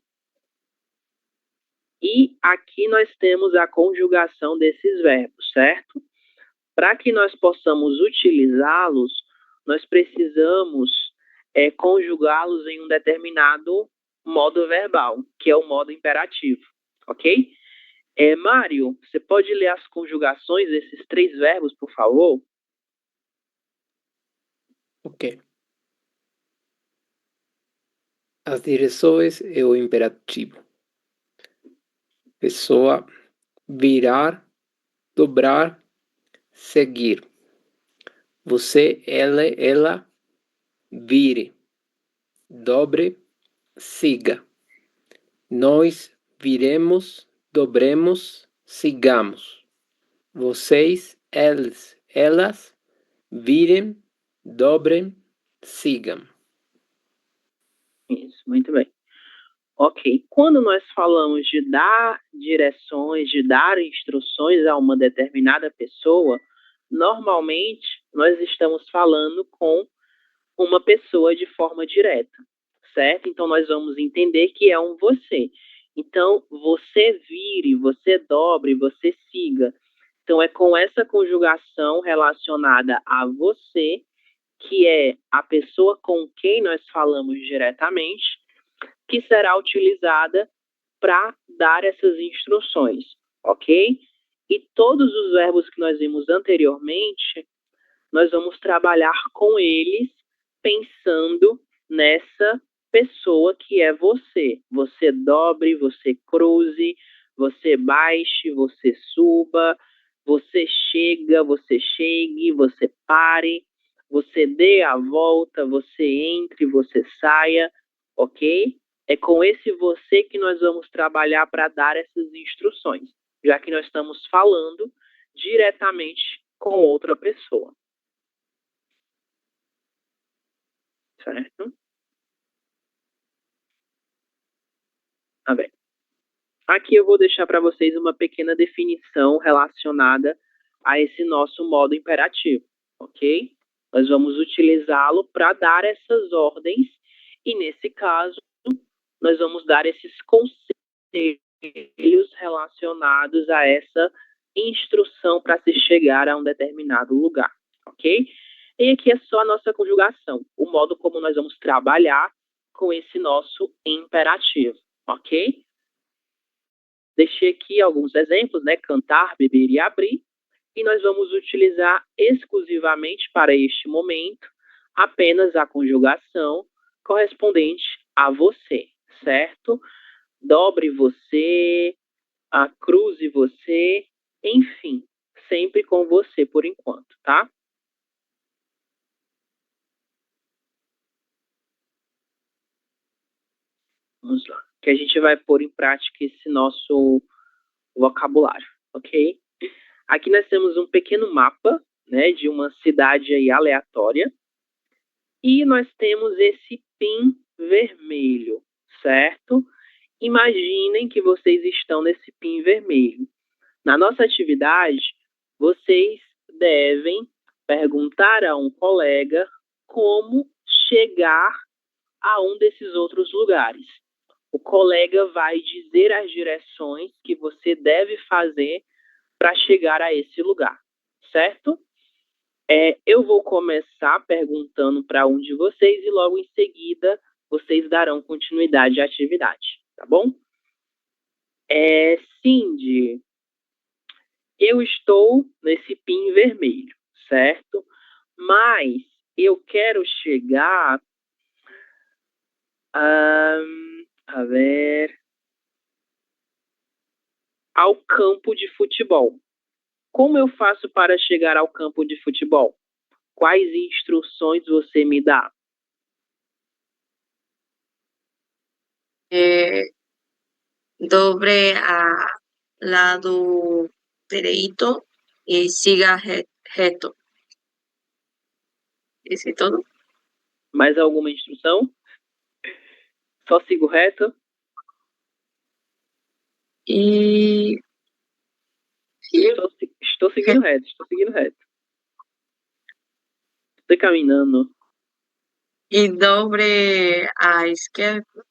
E aqui nós temos a conjugação desses verbos, certo? Para que nós possamos utilizá-los, nós precisamos conjugá-los em um determinado modo verbal, que é o modo imperativo, ok? Mário, você pode ler as conjugações desses 3 verbos, por favor? Ok. As direções é o imperativo. Pessoa, virar, dobrar, seguir. Você, ela, vire, dobre, siga. Nós viremos, dobremos, sigamos. Vocês, elas, virem, dobrem, sigam. Isso, muito bem. Ok, quando nós falamos de dar direções, de dar instruções a uma determinada pessoa, normalmente nós estamos falando com uma pessoa de forma direta, certo? Então nós vamos entender que é um você. Então, você vire, você dobre, você siga. Então é com essa conjugação relacionada a você, que é a pessoa com quem nós falamos diretamente, que será utilizada para dar essas instruções, ok? E todos os verbos que nós vimos anteriormente, nós vamos trabalhar com eles pensando nessa pessoa que é você. Você dobre, você cruze, você baixe, você suba, você chega, você chegue, você pare, você dê a volta, você entre, você saia, ok? É com esse você que nós vamos trabalhar para dar essas instruções, já que nós estamos falando diretamente com outra pessoa. Certo? Tá bem. Aqui eu vou deixar para vocês uma pequena definição relacionada a esse nosso modo imperativo, ok? Nós vamos utilizá-lo para dar essas ordens e, nesse caso, nós vamos dar esses conselhos relacionados a essa instrução para se chegar a um determinado lugar, ok? E aqui é só a nossa conjugação, o modo como nós vamos trabalhar com esse nosso imperativo, ok? Deixei aqui alguns exemplos, né? Cantar, beber e abrir. E nós vamos utilizar exclusivamente para este momento apenas a conjugação correspondente a você, certo? Dobre você, cruze você, enfim, sempre com você por enquanto, tá? Vamos lá. Que a gente vai pôr em prática esse nosso vocabulário, ok? Aqui nós temos um pequeno mapa, né, de uma cidade aí aleatória. E nós temos esse pin vermelho, certo? Imaginem que vocês estão nesse pin vermelho. Na nossa atividade, vocês devem perguntar a um colega como chegar a um desses outros lugares. O colega vai dizer as direções que você deve fazer para chegar a esse lugar, certo? Eu vou começar perguntando para um de vocês e logo em seguida vocês darão continuidade à atividade, tá bom? Cindy, eu estou nesse pin vermelho, certo? Mas eu quero chegar a ver, ao campo de futebol. Como eu faço para chegar ao campo de futebol? Quais instruções você me dá? Dobre a lado derecho y siga reto. Isso é todo? Mais alguma instrução? Só sigo reto? E Estou seguindo reto, estou seguindo reto. Estou caminhando. e dobre à esquerda.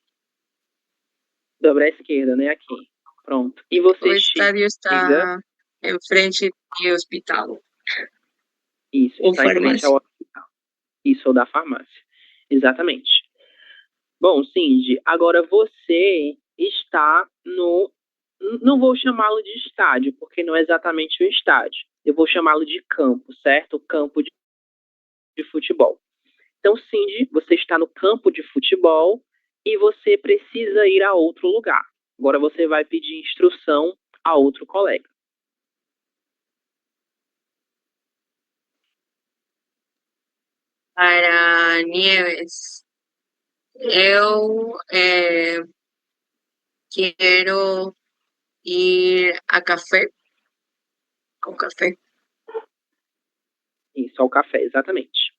Dobra à esquerda, né? Aqui. Pronto. E você O estádio está em frente do hospital. Isso, Ou está em frente farmácia. ao hospital. Isso, ou da farmácia. Exatamente. Bom, Cindy, agora você está no... Não vou chamá-lo de estádio, porque não é exatamente um estádio. Eu vou chamá-lo de campo, certo? Campo de futebol. Então, Cindy, você está no campo de futebol e você precisa ir a outro lugar. Agora você vai pedir instrução a outro colega. Para Nieves, eu quero ir a café. Com café. Isso, ao café, exatamente.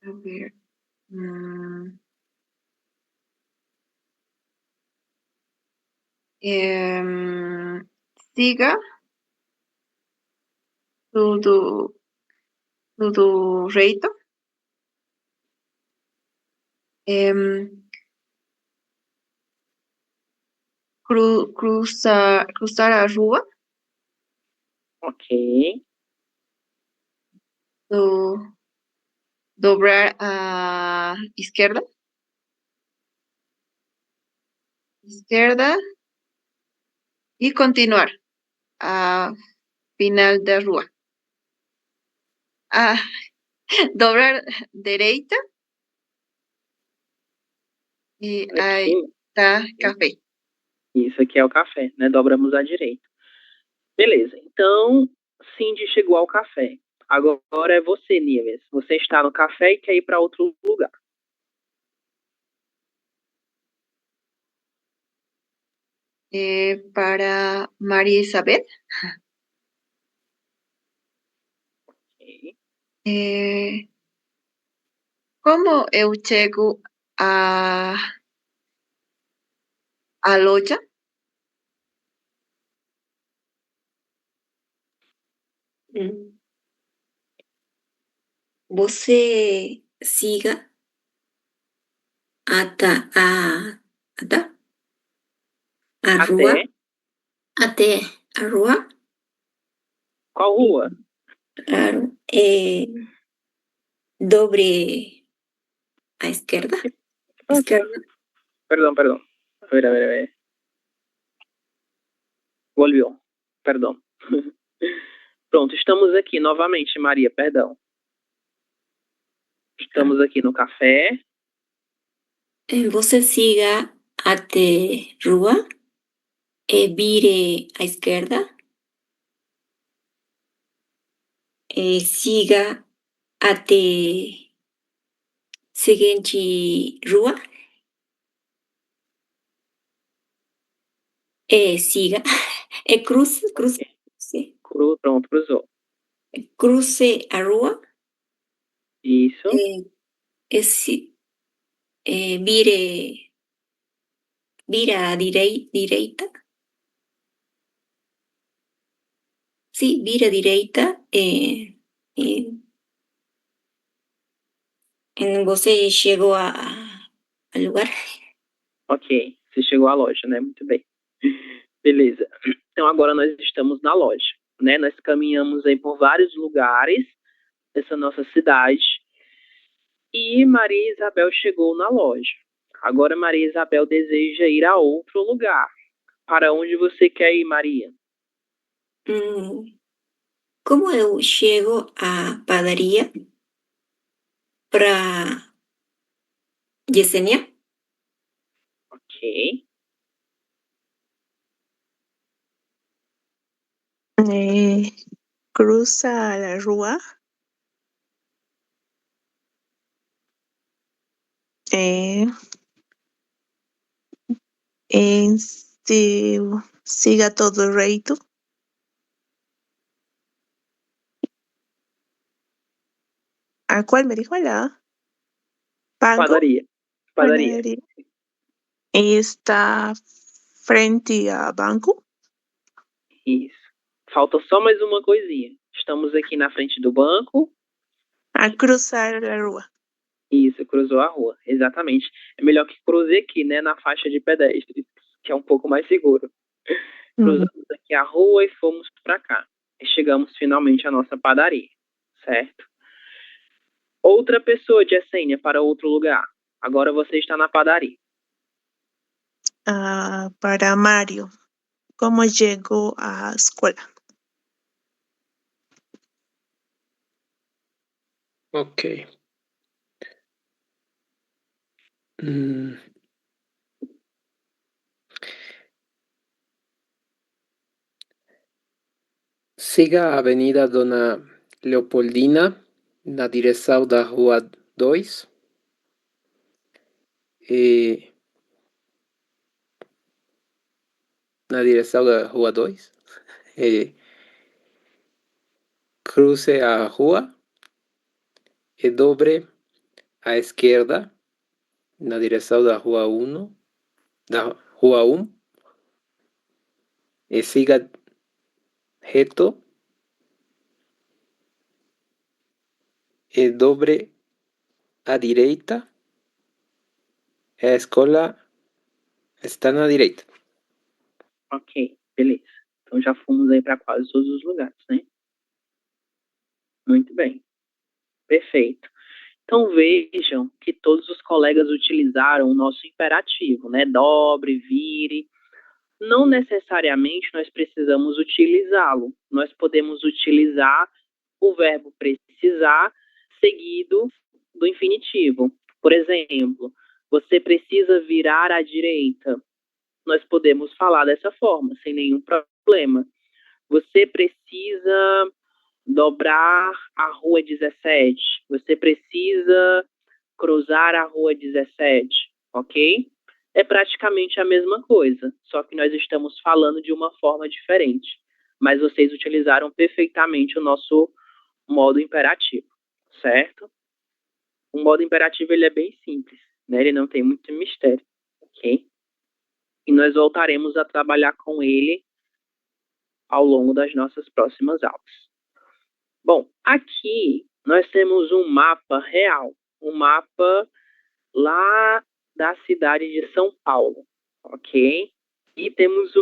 A ver. Siga tudo reito. Cruzar a rua. Ok. Dobrar a esquerda. E continuar a final da rua. Dobrar direita. E aí tá café. Isso aqui é o café, né? Dobramos à direita. Beleza. Então, Cindy chegou ao café. Agora é você, Nieves. Você está no café e quer ir para outro lugar. Para Maria Isabel. Ok. Como eu chego à loja? Você siga até a rua. Até a rua. Qual rua? Claro. Dobre à esquerda. Perdón. A ver. Volvió. Perdão. Pronto, estamos aqui novamente, Maria, perdão. Estamos aqui no café. Você siga até rua. Vire à esquerda. Siga até seguinte rua. Siga. Cruze. Sim. Pronto, cruzou. Cruze a rua. Isso. Vira à direita. Sim, vira à direita. Você chegou ao lugar? Ok, você chegou à loja, né? Muito bem. Beleza. Então agora nós estamos na loja, né? Nós caminhamos aí por vários lugares dessa nossa cidade e Maria Isabel chegou na loja. Agora Maria Isabel deseja ir a outro lugar. Para onde você quer ir, Maria? Como eu chego à padaria? Para Yesenia? Ok. Cruza la rua. Siga todo reito. ¿A cuál me dijo la? Banco. Padaria. Padaria. Padaria. Está frente a banco. Isso. Falta só mais uma coisinha. Estamos aqui na frente do banco. A cruzar a rua. Isso, cruzou a rua, exatamente. É melhor que cruze aqui, né, na faixa de pedestres, que é um pouco mais seguro. Cruzamos aqui a rua e fomos para cá. E chegamos finalmente à nossa padaria, certo? Outra pessoa de Essênia para outro lugar. Agora você está na padaria. Para Mário. Como chegou à escola? Ok. Siga a Avenida Dona Leopoldina, na direção da Rua 2. E na direção da Rua 2. E cruze a rua e dobre à esquerda na direção da Rua 1. Da Rua 1. E siga reto e dobre à direita. A escola está na direita. Ok, beleza. Então já fomos aí para quase todos os lugares, né? Muito bem. Perfeito. Então vejam que todos os colegas utilizaram o nosso imperativo, né? Dobre, vire. Não necessariamente nós precisamos utilizá-lo. Nós podemos utilizar o verbo precisar seguido do infinitivo. Por exemplo, você precisa virar à direita. Nós podemos falar dessa forma, sem nenhum problema. Você precisa dobrar a rua 17. Você precisa cruzar a rua 17, ok? É praticamente a mesma coisa, só que nós estamos falando de uma forma diferente. Mas vocês utilizaram perfeitamente o nosso modo imperativo, certo? O modo imperativo ele é bem simples, né? Ele não tem muito mistério, ok? E nós voltaremos a trabalhar com ele ao longo das nossas próximas aulas. Bom, aqui nós temos um mapa real, um mapa lá da cidade de São Paulo, ok? E temos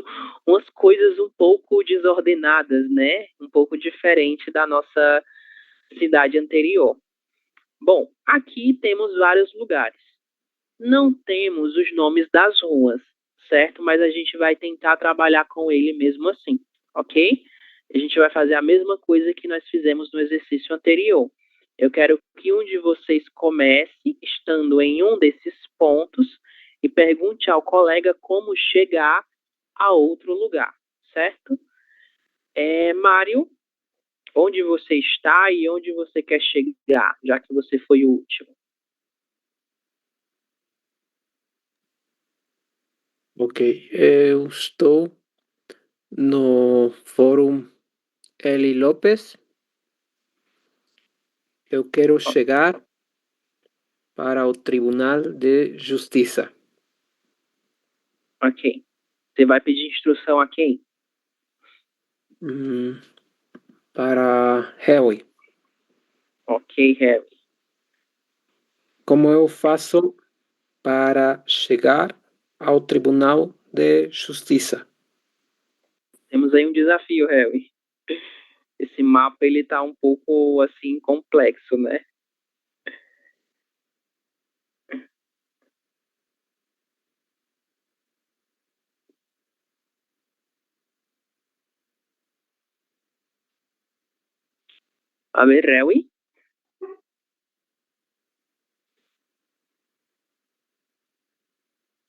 umas coisas um pouco desordenadas, né? Um pouco diferente da nossa cidade anterior. Bom, aqui temos vários lugares. Não temos os nomes das ruas, certo? Mas a gente vai tentar trabalhar com ele mesmo assim, ok? A gente vai fazer a mesma coisa que nós fizemos no exercício anterior. Eu quero que um de vocês comece estando em um desses pontos e pergunte ao colega como chegar a outro lugar, certo? Mário, onde você está e onde você quer chegar, já que você foi o último? Ok, eu estou no Fórum Eli Lopes. Eu quero chegar para o Tribunal de Justiça. Ok. Você vai pedir instrução a quem? Para Harry. Ok, Harry. Como eu faço para chegar ao Tribunal de Justiça? Temos aí um desafio, Harry. Esse mapa, ele tá um pouco, assim, complexo, né? A ver, Harry?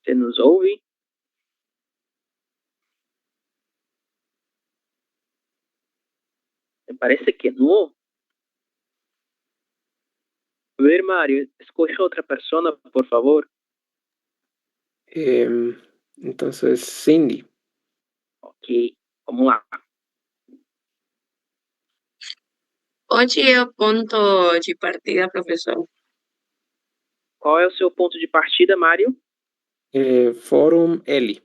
Você nos ouve? Parece que não. A ver, Mario, escolha outra persona, por favor. Entonces, Cindy. Ok, vamos lá. Onde é o ponto de partida, professor? Qual é o seu ponto de partida, Mário? Fórum L.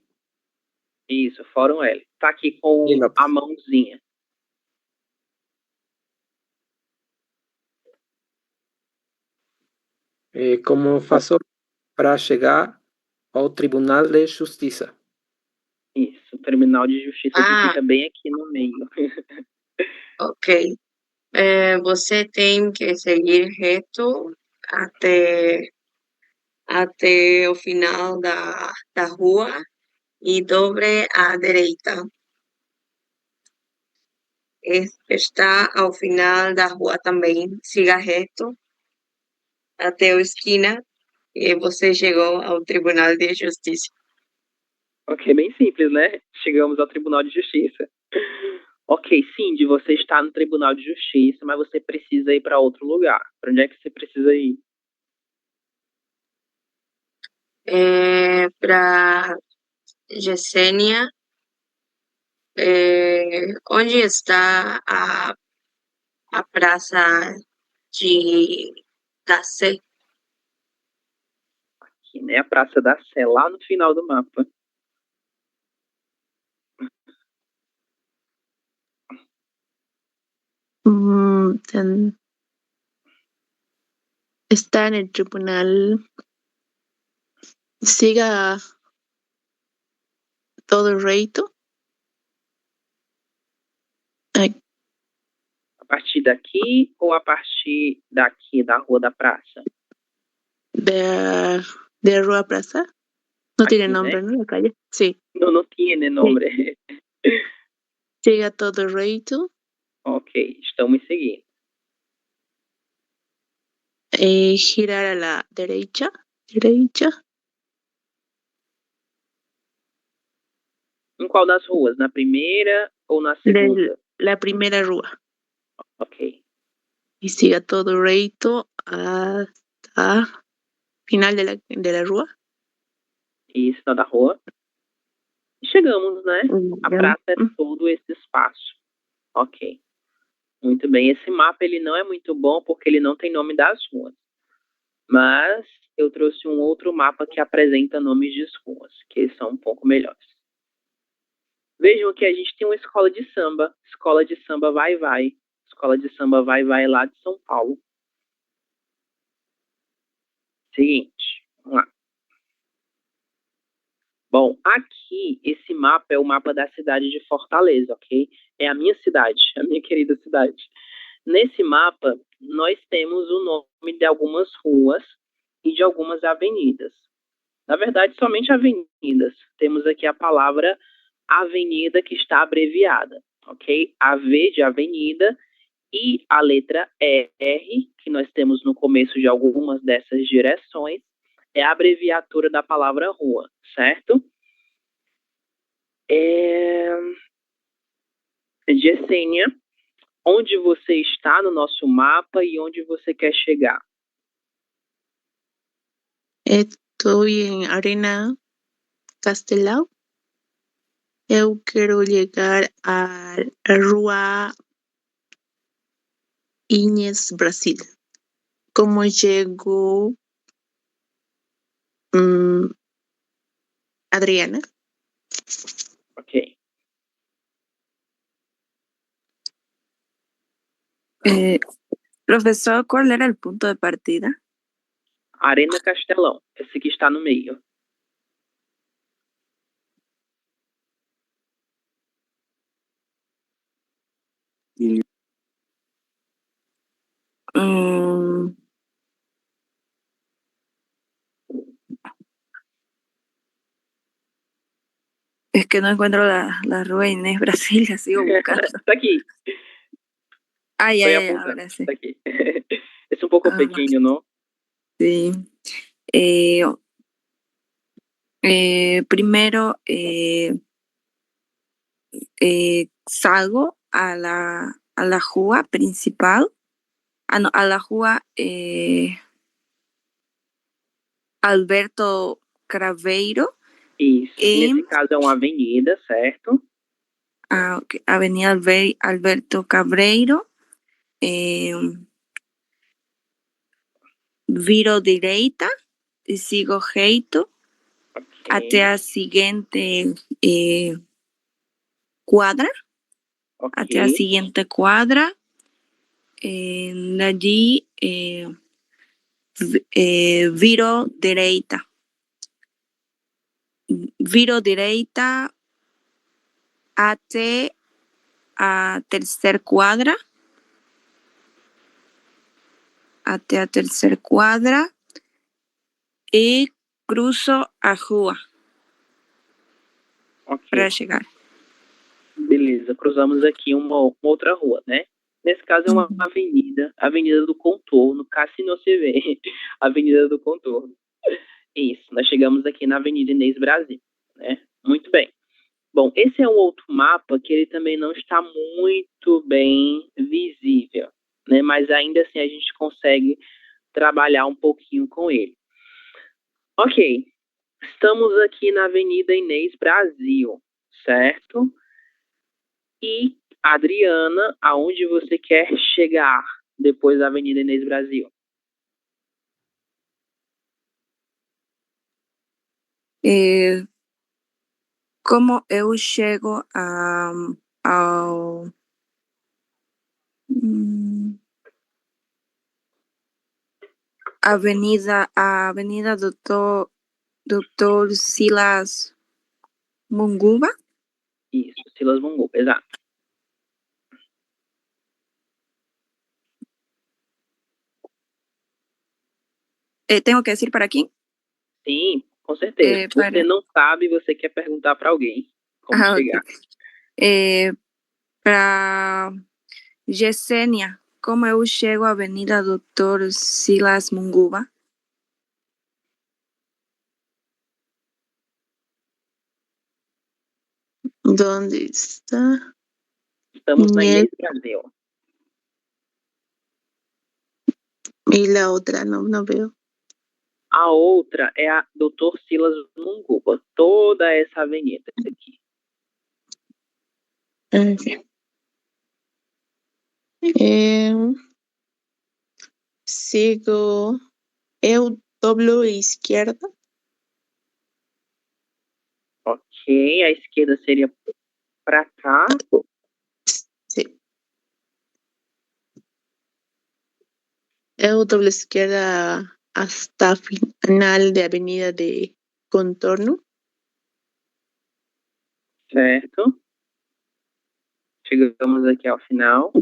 Isso, Fórum L. Tá aqui com a mãozinha. Como faço para chegar ao Tribunal de Justiça? Isso, o Tribunal de Justiça que fica bem aqui no meio. Ok. Você tem que seguir reto até o final da rua e dobre à direita. Está ao final da rua também. Siga reto até a esquina e você chegou ao Tribunal de Justiça. Ok, bem simples, né? Chegamos ao Tribunal de Justiça. Ok, Cindy, você está no Tribunal de Justiça, mas você precisa ir para outro lugar. Para onde é que você precisa ir? Para Gesênia, onde está a Praça da Sé? Aqui, né? A Praça da Sé, lá no final do mapa. Está en el tribunal. Siga todo recto. A partir daqui ou a partir daqui, da Rua da Praça? De Rua Praza. No Aquí, tiene nombre, ¿no? La calle. Sí. No tiene nombre. Siga todo recto. Ok, estamos seguindo. Girar a la derecha. Derecha. Em qual das ruas? Na primeira ou na segunda? La primera rúa. Ok. Y siga todo recto hasta final de la rúa. Isso, na da rua. Chegamos, né? A praça é todo esse espaço. Ok. Muito bem. Esse mapa ele não é muito bom porque ele não tem nome das ruas. Mas eu trouxe um outro mapa que apresenta nomes de ruas, que são um pouco melhores. Vejam que a gente tem uma escola de samba. Escola de samba Vai Vai. Escola de samba Vai Vai lá de São Paulo. Seguinte, vamos lá. Bom, aqui, esse mapa é o mapa da cidade de Fortaleza, ok? É a minha cidade, a minha querida cidade. Nesse mapa, nós temos o nome de algumas ruas e de algumas avenidas. Na verdade, somente avenidas. Temos aqui a palavra avenida que está abreviada, ok? A V de avenida e a letra R, que nós temos no começo de algumas dessas direções, é a abreviatura da palavra rua, certo? Gesênia, onde você está no nosso mapa e onde você quer chegar? Estou em Arena Castelão. Eu quero chegar à rua Inês Brasil. Como chego, Adriana? Ok. Profesor, ¿cuál era el punto de partida? Arena Castelão, esse que está no meio. Es que no encuentro la rua Inés Brasil, la sigo buscando. Está aqui. Ya, ahora sí. Está aqui. Es un poco pequeño, ¿no? Sí. Primero salgo a la rua principal. No, a la rua Alberto Craveiro. Isso. E Nesse caso é uma avenida, certo? ok, Avenida Alberto Cabreiro, viro direita e sigo reto até a seguinte quadra. Até a Ok. seguinte quadra. Dallí viro direita. Viro direita até a terceira quadra. Até a terceira quadra e cruzo a rua Ok. para chegar. Beleza, cruzamos aqui uma outra rua, né? Nesse caso é uma avenida, Avenida do Contorno, Cassino CV, Avenida do Contorno. Isso, nós chegamos aqui na Avenida Inês Brasil, né? Muito bem. Bom, esse é um outro mapa que ele também não está muito bem visível, né? Mas ainda assim a gente consegue trabalhar um pouquinho com ele. Ok, estamos aqui na Avenida Inês Brasil, certo? E, Adriana, aonde você quer chegar depois da Avenida Inês Brasil? Como eu chego ao a Avenida Doutor Silas Munguba? Isso, Silas Munguba, exato. Tenho que dizer para quem? Sim, com certeza. Você não sabe, você quer perguntar para alguém como chegar. Okay. Para Yesenia, como eu chego à Avenida Doutor Silas Munguba? ¿Dónde está? Estamos na Inês Brasil. Y la otra, no veo. A outra é a Doutor Silas Munguba, toda essa avenida aqui. Sigo, eu doblo a esquerda. Ok, a esquerda seria para cá. Sim. Eu doblo a esquerda hasta final de Avenida de Contorno. Certo. Chegamos aqui ao final.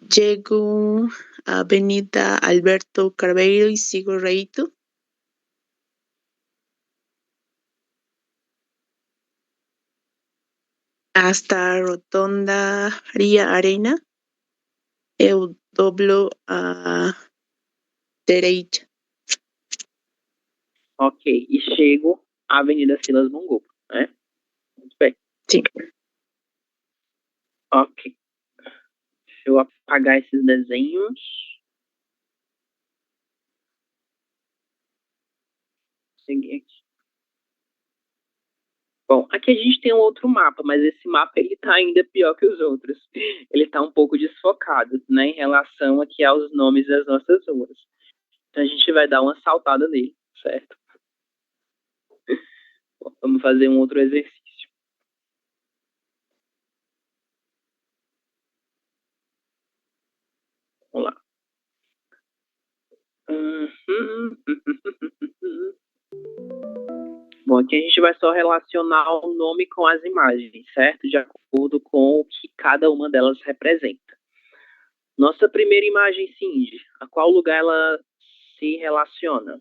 Llego a Avenida Alberto Carbeiro y sigo reito. Hasta Rotonda Ria Arena. Eu doblo a direita. Ok, e chego à Avenida Silas Munguba, né? Muito bem. Sim. Ok. Deixa eu apagar esses desenhos. Seguir aqui. Bom, aqui a gente tem um outro mapa, mas esse mapa ele tá ainda pior que os outros. Ele tá um pouco desfocado, né, em relação aqui aos nomes das nossas ruas. Então a gente vai dar uma saltada nele, certo? Bom, vamos fazer um outro exercício. Vamos lá. Bom, aqui a gente vai só relacionar o nome com as imagens, certo? De acordo com o que cada uma delas representa. Nossa primeira imagem, Cindy, a qual lugar ela se relaciona?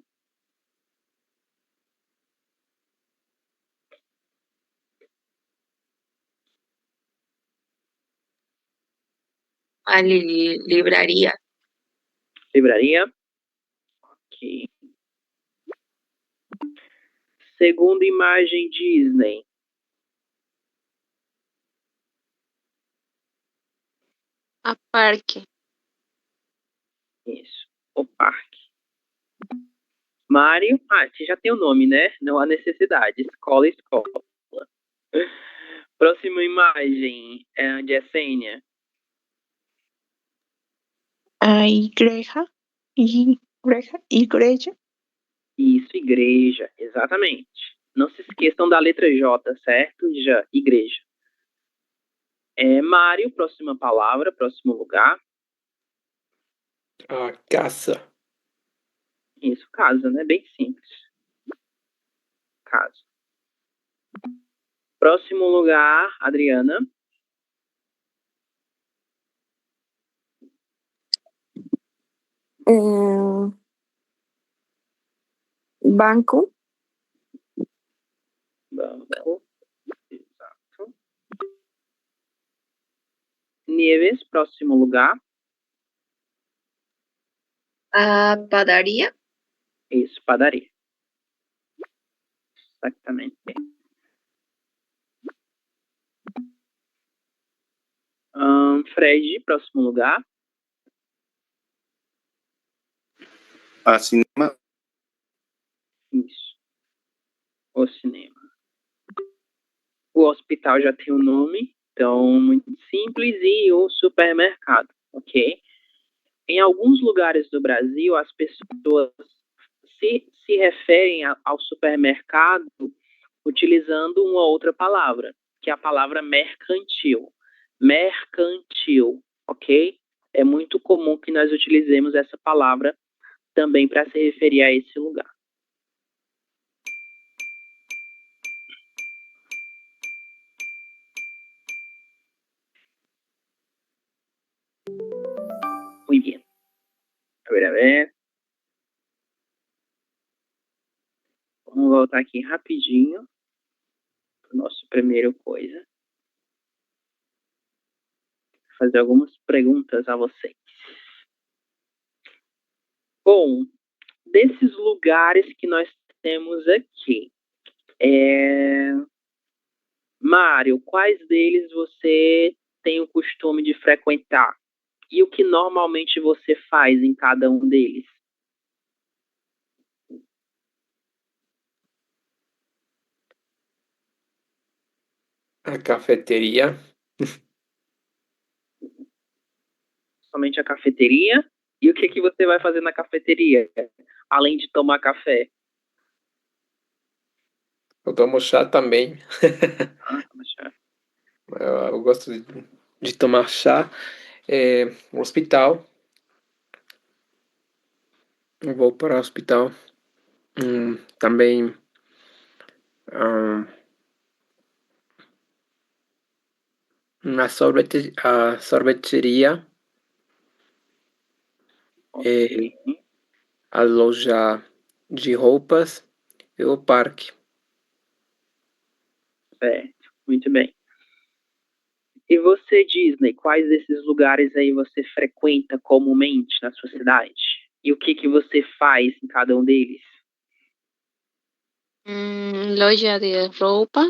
A livraria. Livraria? Ok. Segunda imagem, Disney. A parque. Isso, o parque. Mário, você já tem o nome, né? Não há necessidade. Escola, escola. Próxima imagem é de Essênia. A igreja. Igreja. Isso, igreja, exatamente. Não se esqueçam da letra J, certo? Já, igreja. Mário, próxima palavra, próximo lugar. A casa. Isso, casa, né? Bem simples. Casa. Próximo lugar, Adriana. Banco. Banco. Exato. Nieves, próximo lugar. A padaria. Isso, padaria. Exatamente. Fred, próximo lugar. A cinema. Isso. O cinema. O hospital já tem o nome, então muito simples, e o supermercado, ok? Em alguns lugares do Brasil, as pessoas se referem ao supermercado utilizando uma outra palavra, que é a palavra mercantil. Mercantil, ok? É muito comum que nós utilizemos essa palavra também para se referir a esse lugar. Muy bien. A ver. Vamos voltar aqui rapidinho para o nosso primeiro coisa. Fazer algumas perguntas a vocês. Bom, desses lugares que nós temos aqui, Mário, quais deles você tem o costume de frequentar? E o que normalmente você faz em cada um deles? A cafeteria. Somente a cafeteria? E o que você vai fazer na cafeteria, além de tomar café? Eu tomo chá também. Toma chá. Eu gosto de tomar chá. No hospital. Eu vou para o hospital. Também na sorveteria. Okay. A loja de roupas e o parque. Certo, muito bem. E você, Disney, quais desses lugares aí você frequenta comumente na sua cidade? E o que você faz em cada um deles? Loja de roupa.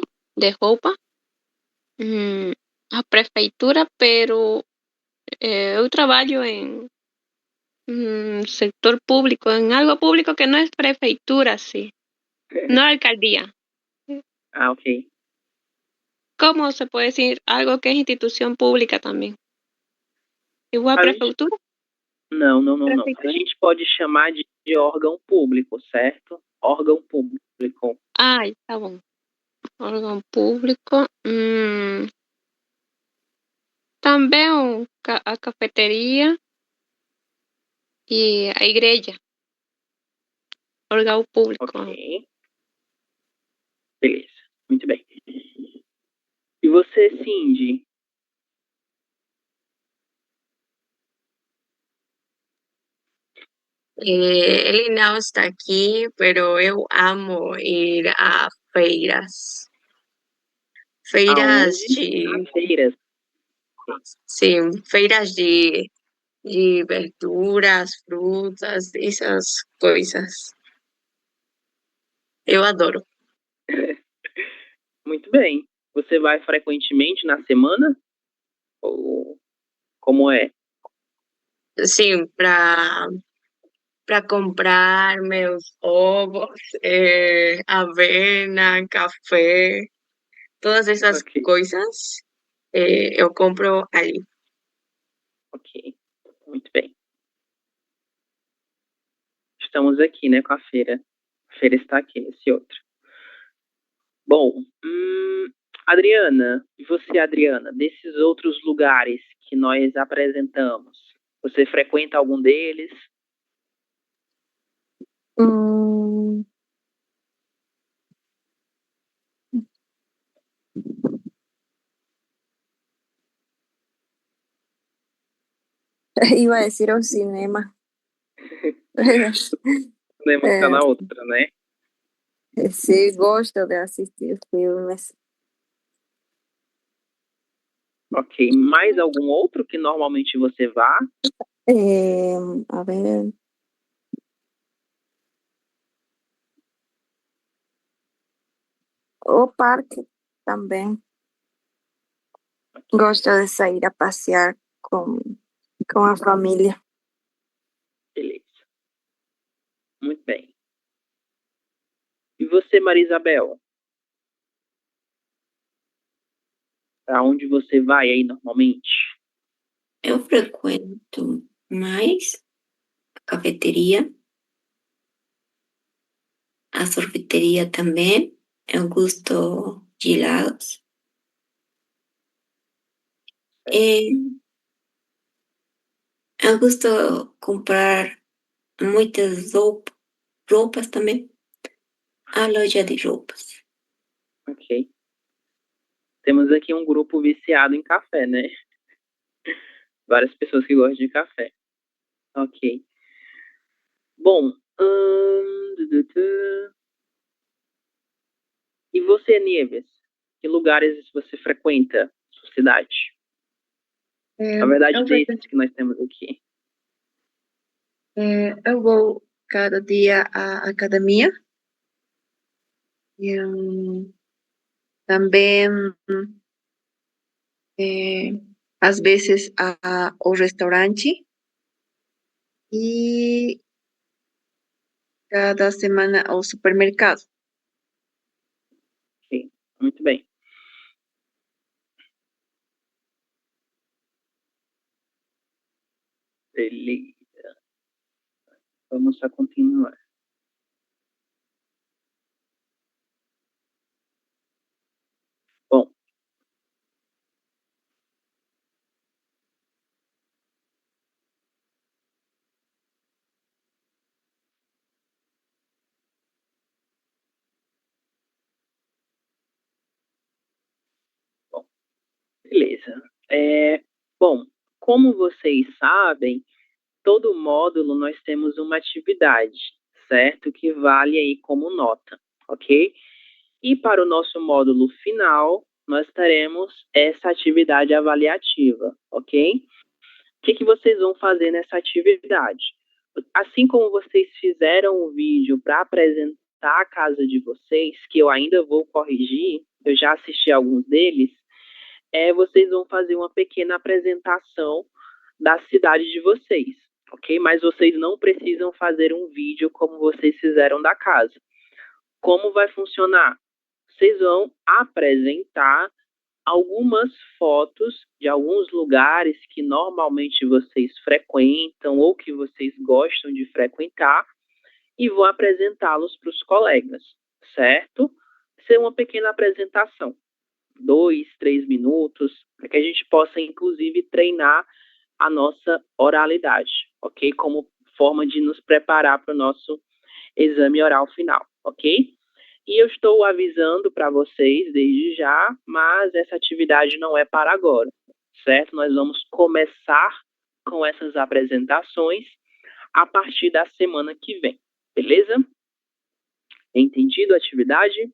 A prefeitura, pero eu trabalho em sector público, en algo público que no es prefeitura, sí. No alcaldía. Ah, ok. ¿Cómo se puede decir algo que es institución pública también? Igual a prefeitura? Não. Prefeitura? A gente pode chamar de órgão público, certo? Órgão público. Ai, tá bom. Órgão público. Também a cafeteria e a igreja. Órgão público. Ok. Beleza, muito bem. E você, Cindy? Ele não está aqui, pero eu amo ir a feiras. Feiras de... Feiras. Sim, feiras de verduras, frutas, essas coisas. Eu adoro. Muito bem. Você vai frequentemente na semana? Ou como é? Sim, para para comprar meus ovos, avena, café, todas essas Ok, coisas, eu compro ali. ok. Muito bem. Estamos aqui, né, com a feira. A feira está aqui, nesse outro. Bom, Adriana, e você, Adriana, desses outros lugares que nós apresentamos, você frequenta algum deles? Mm, iba a decir un cinema. Podemos ficar na outra, né? Sí, gosto de assistir filmes. Ok. Mais algum outro que normalmente você vá? A ver. O parque também. Gosto de sair a passear com a família. Beleza. Muito bem. E você, Maria Isabel? Para onde você vai aí normalmente? Eu frequento mais a cafeteria, a sorveteria também. Eu gosto de helados. Eu gosto de comprar muitas roupas também. A loja de roupas. Ok. Temos aqui um grupo viciado em café, né? Várias pessoas que gostam de café. Ok. Bom, e você, Nieves? Que lugares você frequenta? Sua cidade? Na verdade, Eu, desses que nós temos aqui. eu vou cada dia à academia. E, também, às vezes, ao restaurante. E cada semana ao supermercado. Ok, muito bem. Beleza. Vamos a continuar. Bom. Bom, beleza. Bom, como vocês sabem, todo módulo nós temos uma atividade, certo? Que vale aí como nota, ok? E para o nosso módulo final, nós teremos essa atividade avaliativa, ok? O que vocês vão fazer nessa atividade? Assim como vocês fizeram o vídeo para apresentar a casa de vocês, que eu ainda vou corrigir, eu já assisti alguns deles, vocês vão fazer uma pequena apresentação da cidade de vocês, ok? Mas vocês não precisam fazer um vídeo como vocês fizeram da casa. Como vai funcionar? Vocês vão apresentar algumas fotos de alguns lugares que normalmente vocês frequentam ou que vocês gostam de frequentar e vão apresentá-los para os colegas, certo? Ser uma pequena apresentação, 2, 3 minutos, para que a gente possa, inclusive, treinar a nossa oralidade, ok? Como forma de nos preparar para o nosso exame oral final, ok? E eu estou avisando para vocês desde já, mas essa atividade não é para agora, certo? Nós vamos começar com essas apresentações a partir da semana que vem, beleza? Entendido a atividade?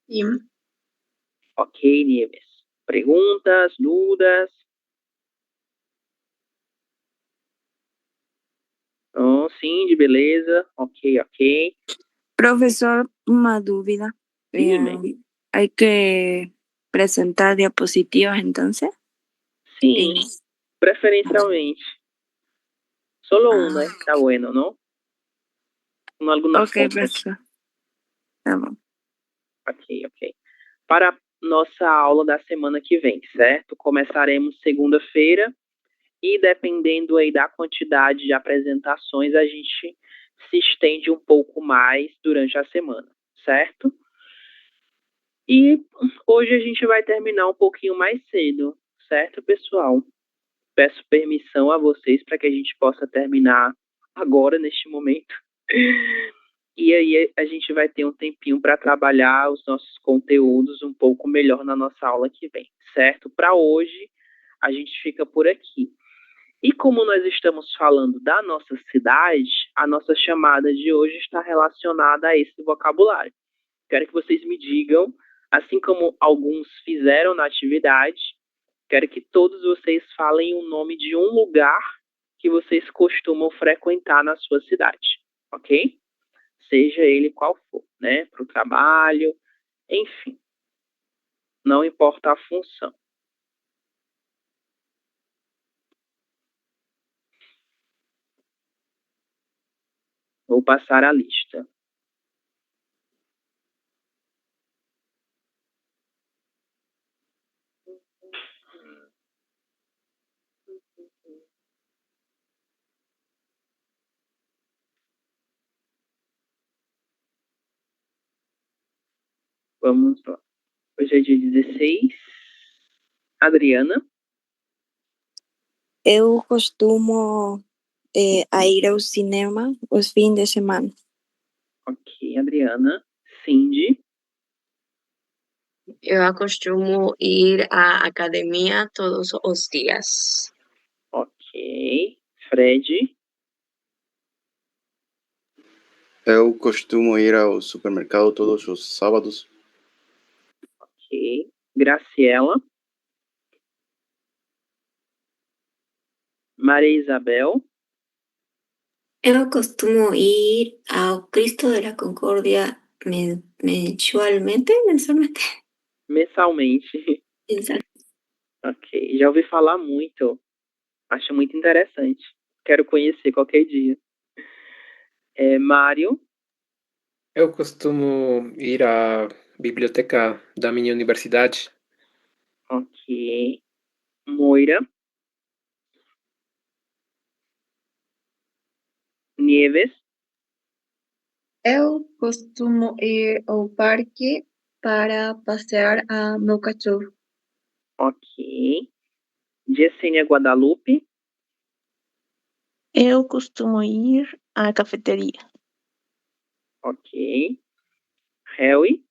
Sim. Ok, Nieves. Perguntas, dúvidas? Oh, sim, de beleza. Ok, ok. Profesor, uma dúvida. Dime. ¿Hay que presentar diapositivas entonces? Sim, preferencialmente. Solo uno, está bueno, ¿no? Con algunas Ok, fotos. perfeito. Tá bom. Ok. Para nossa aula da semana que vem, certo? Começaremos segunda-feira e dependendo aí da quantidade de apresentações, a gente se estende um pouco mais durante a semana, certo? E hoje a gente vai terminar um pouquinho mais cedo, certo, pessoal? Peço permissão a vocês para que a gente possa terminar agora, neste momento. E aí a gente vai ter um tempinho para trabalhar os nossos conteúdos um pouco melhor na nossa aula que vem, certo? Para hoje, a gente fica por aqui. E como nós estamos falando da nossa cidade, a nossa chamada de hoje está relacionada a esse vocabulário. Quero que vocês me digam, assim como alguns fizeram na atividade, quero que todos vocês falem o nome de um lugar que vocês costumam frequentar na sua cidade, ok? Seja ele qual for, né? Para o trabalho, enfim. Não importa a função. Vou passar a lista. Vamos lá. Hoje é dia 16. Adriana. Eu costumo a ir ao cinema os fins de semana. Ok, Adriana. Cindy. Eu acostumo ir à academia todos os dias. Ok. Fred. Eu costumo ir ao supermercado todos os sábados. Ok. Graciela. Maria Isabel. Eu costumo ir ao Cristo de la Concordia mensualmente. Mensalmente. Exato. Ok. Já ouvi falar muito. Acho muito interessante. Quero conhecer qualquer dia. Mário. Eu costumo ir à biblioteca da minha universidade. Ok. Moira. Nieves. Eu costumo ir ao parque para passear a meu cachorro. Ok. Yesenia Guadalupe. Eu costumo ir à cafeteria. Ok. Harry.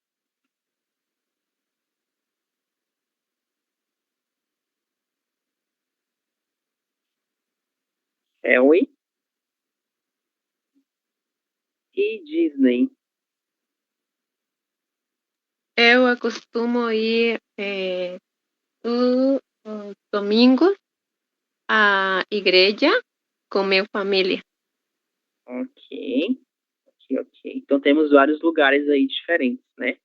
Harry. E Disney. Eu acostumo ir todo domingo à igreja com minha família. Ok. Então temos vários lugares aí diferentes, né?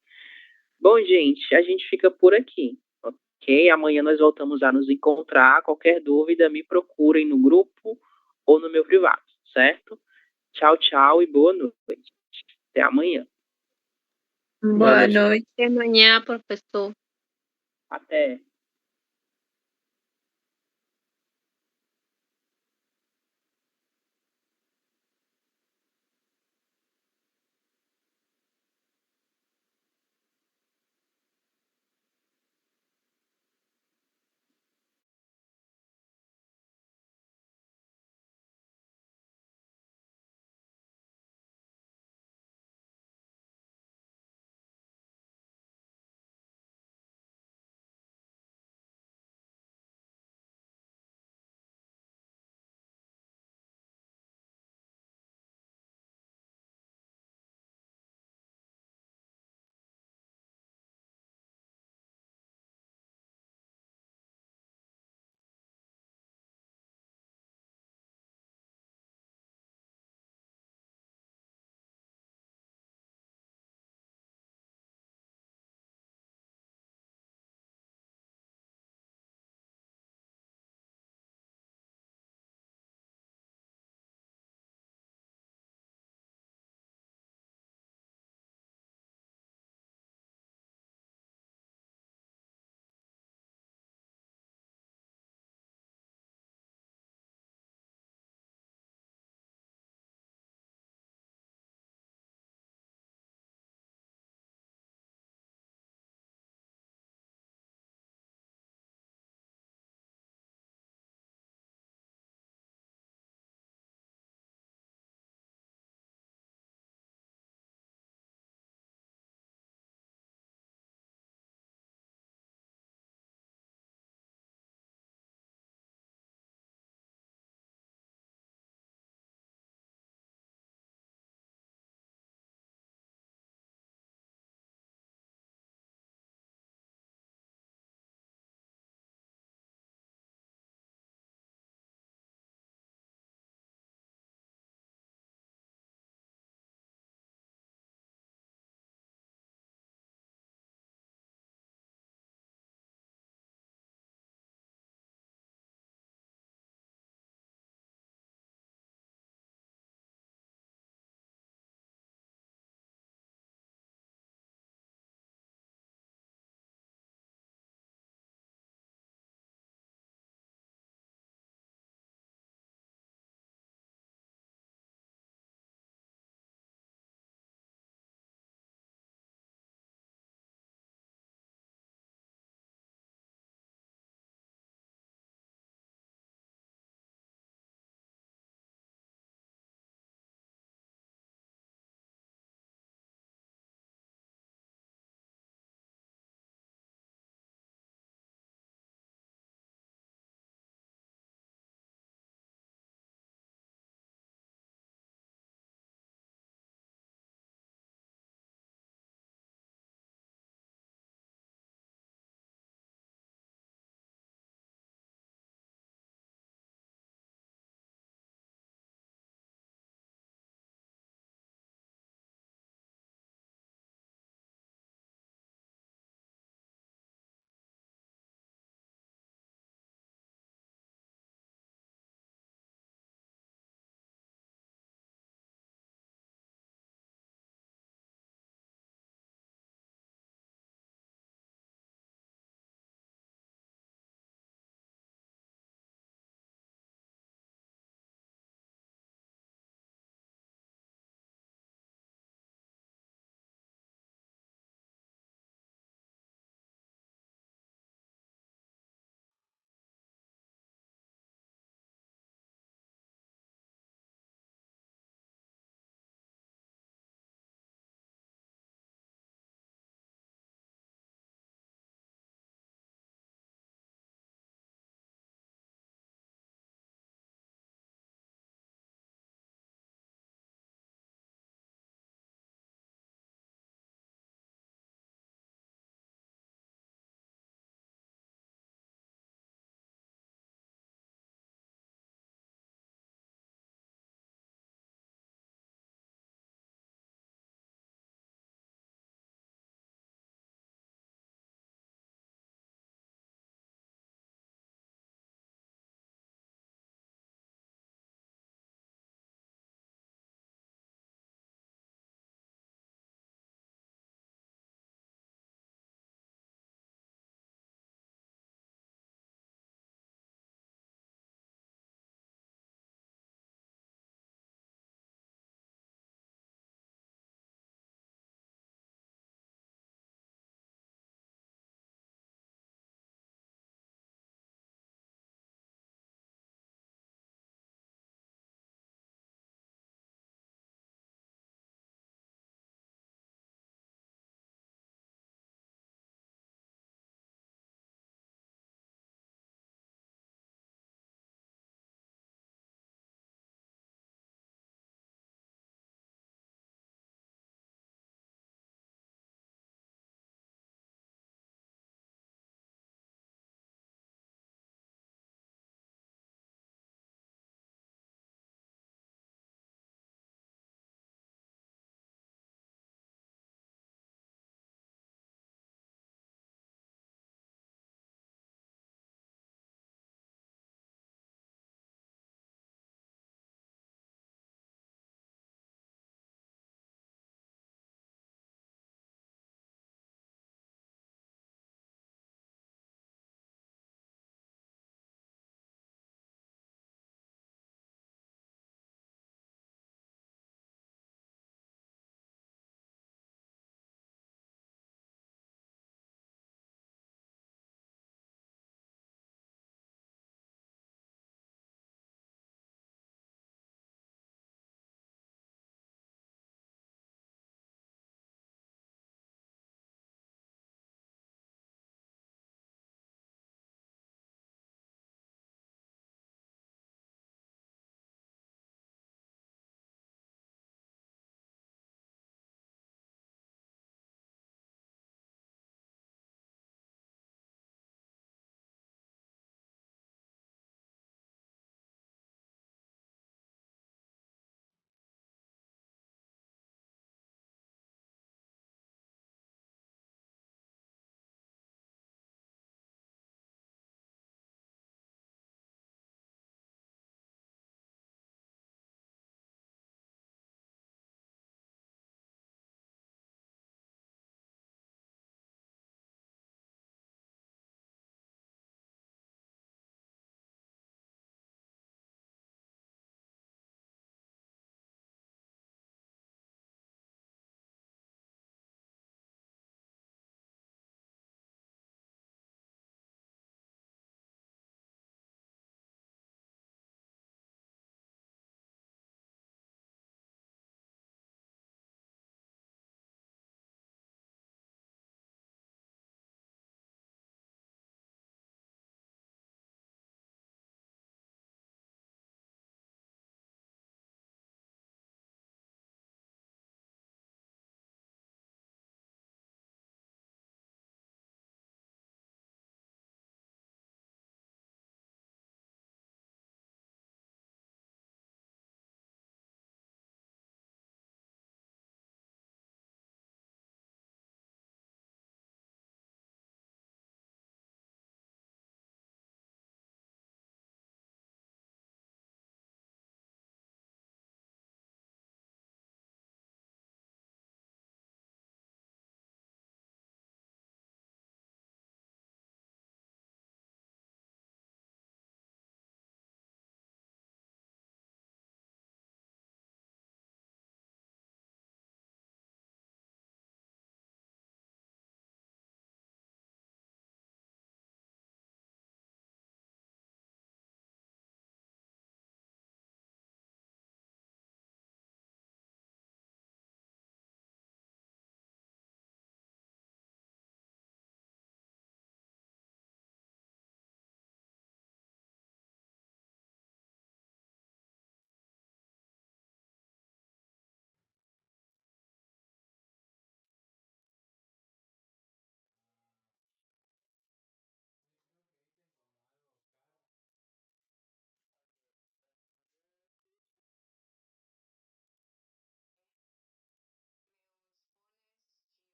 Bom, gente, a gente fica por aqui, ok? Amanhã nós voltamos a nos encontrar. Qualquer dúvida, me procurem no grupo ou no meu privado, certo? Tchau, tchau e boa noite. Até amanhã. Boa noite. Até amanhã, professor. Até.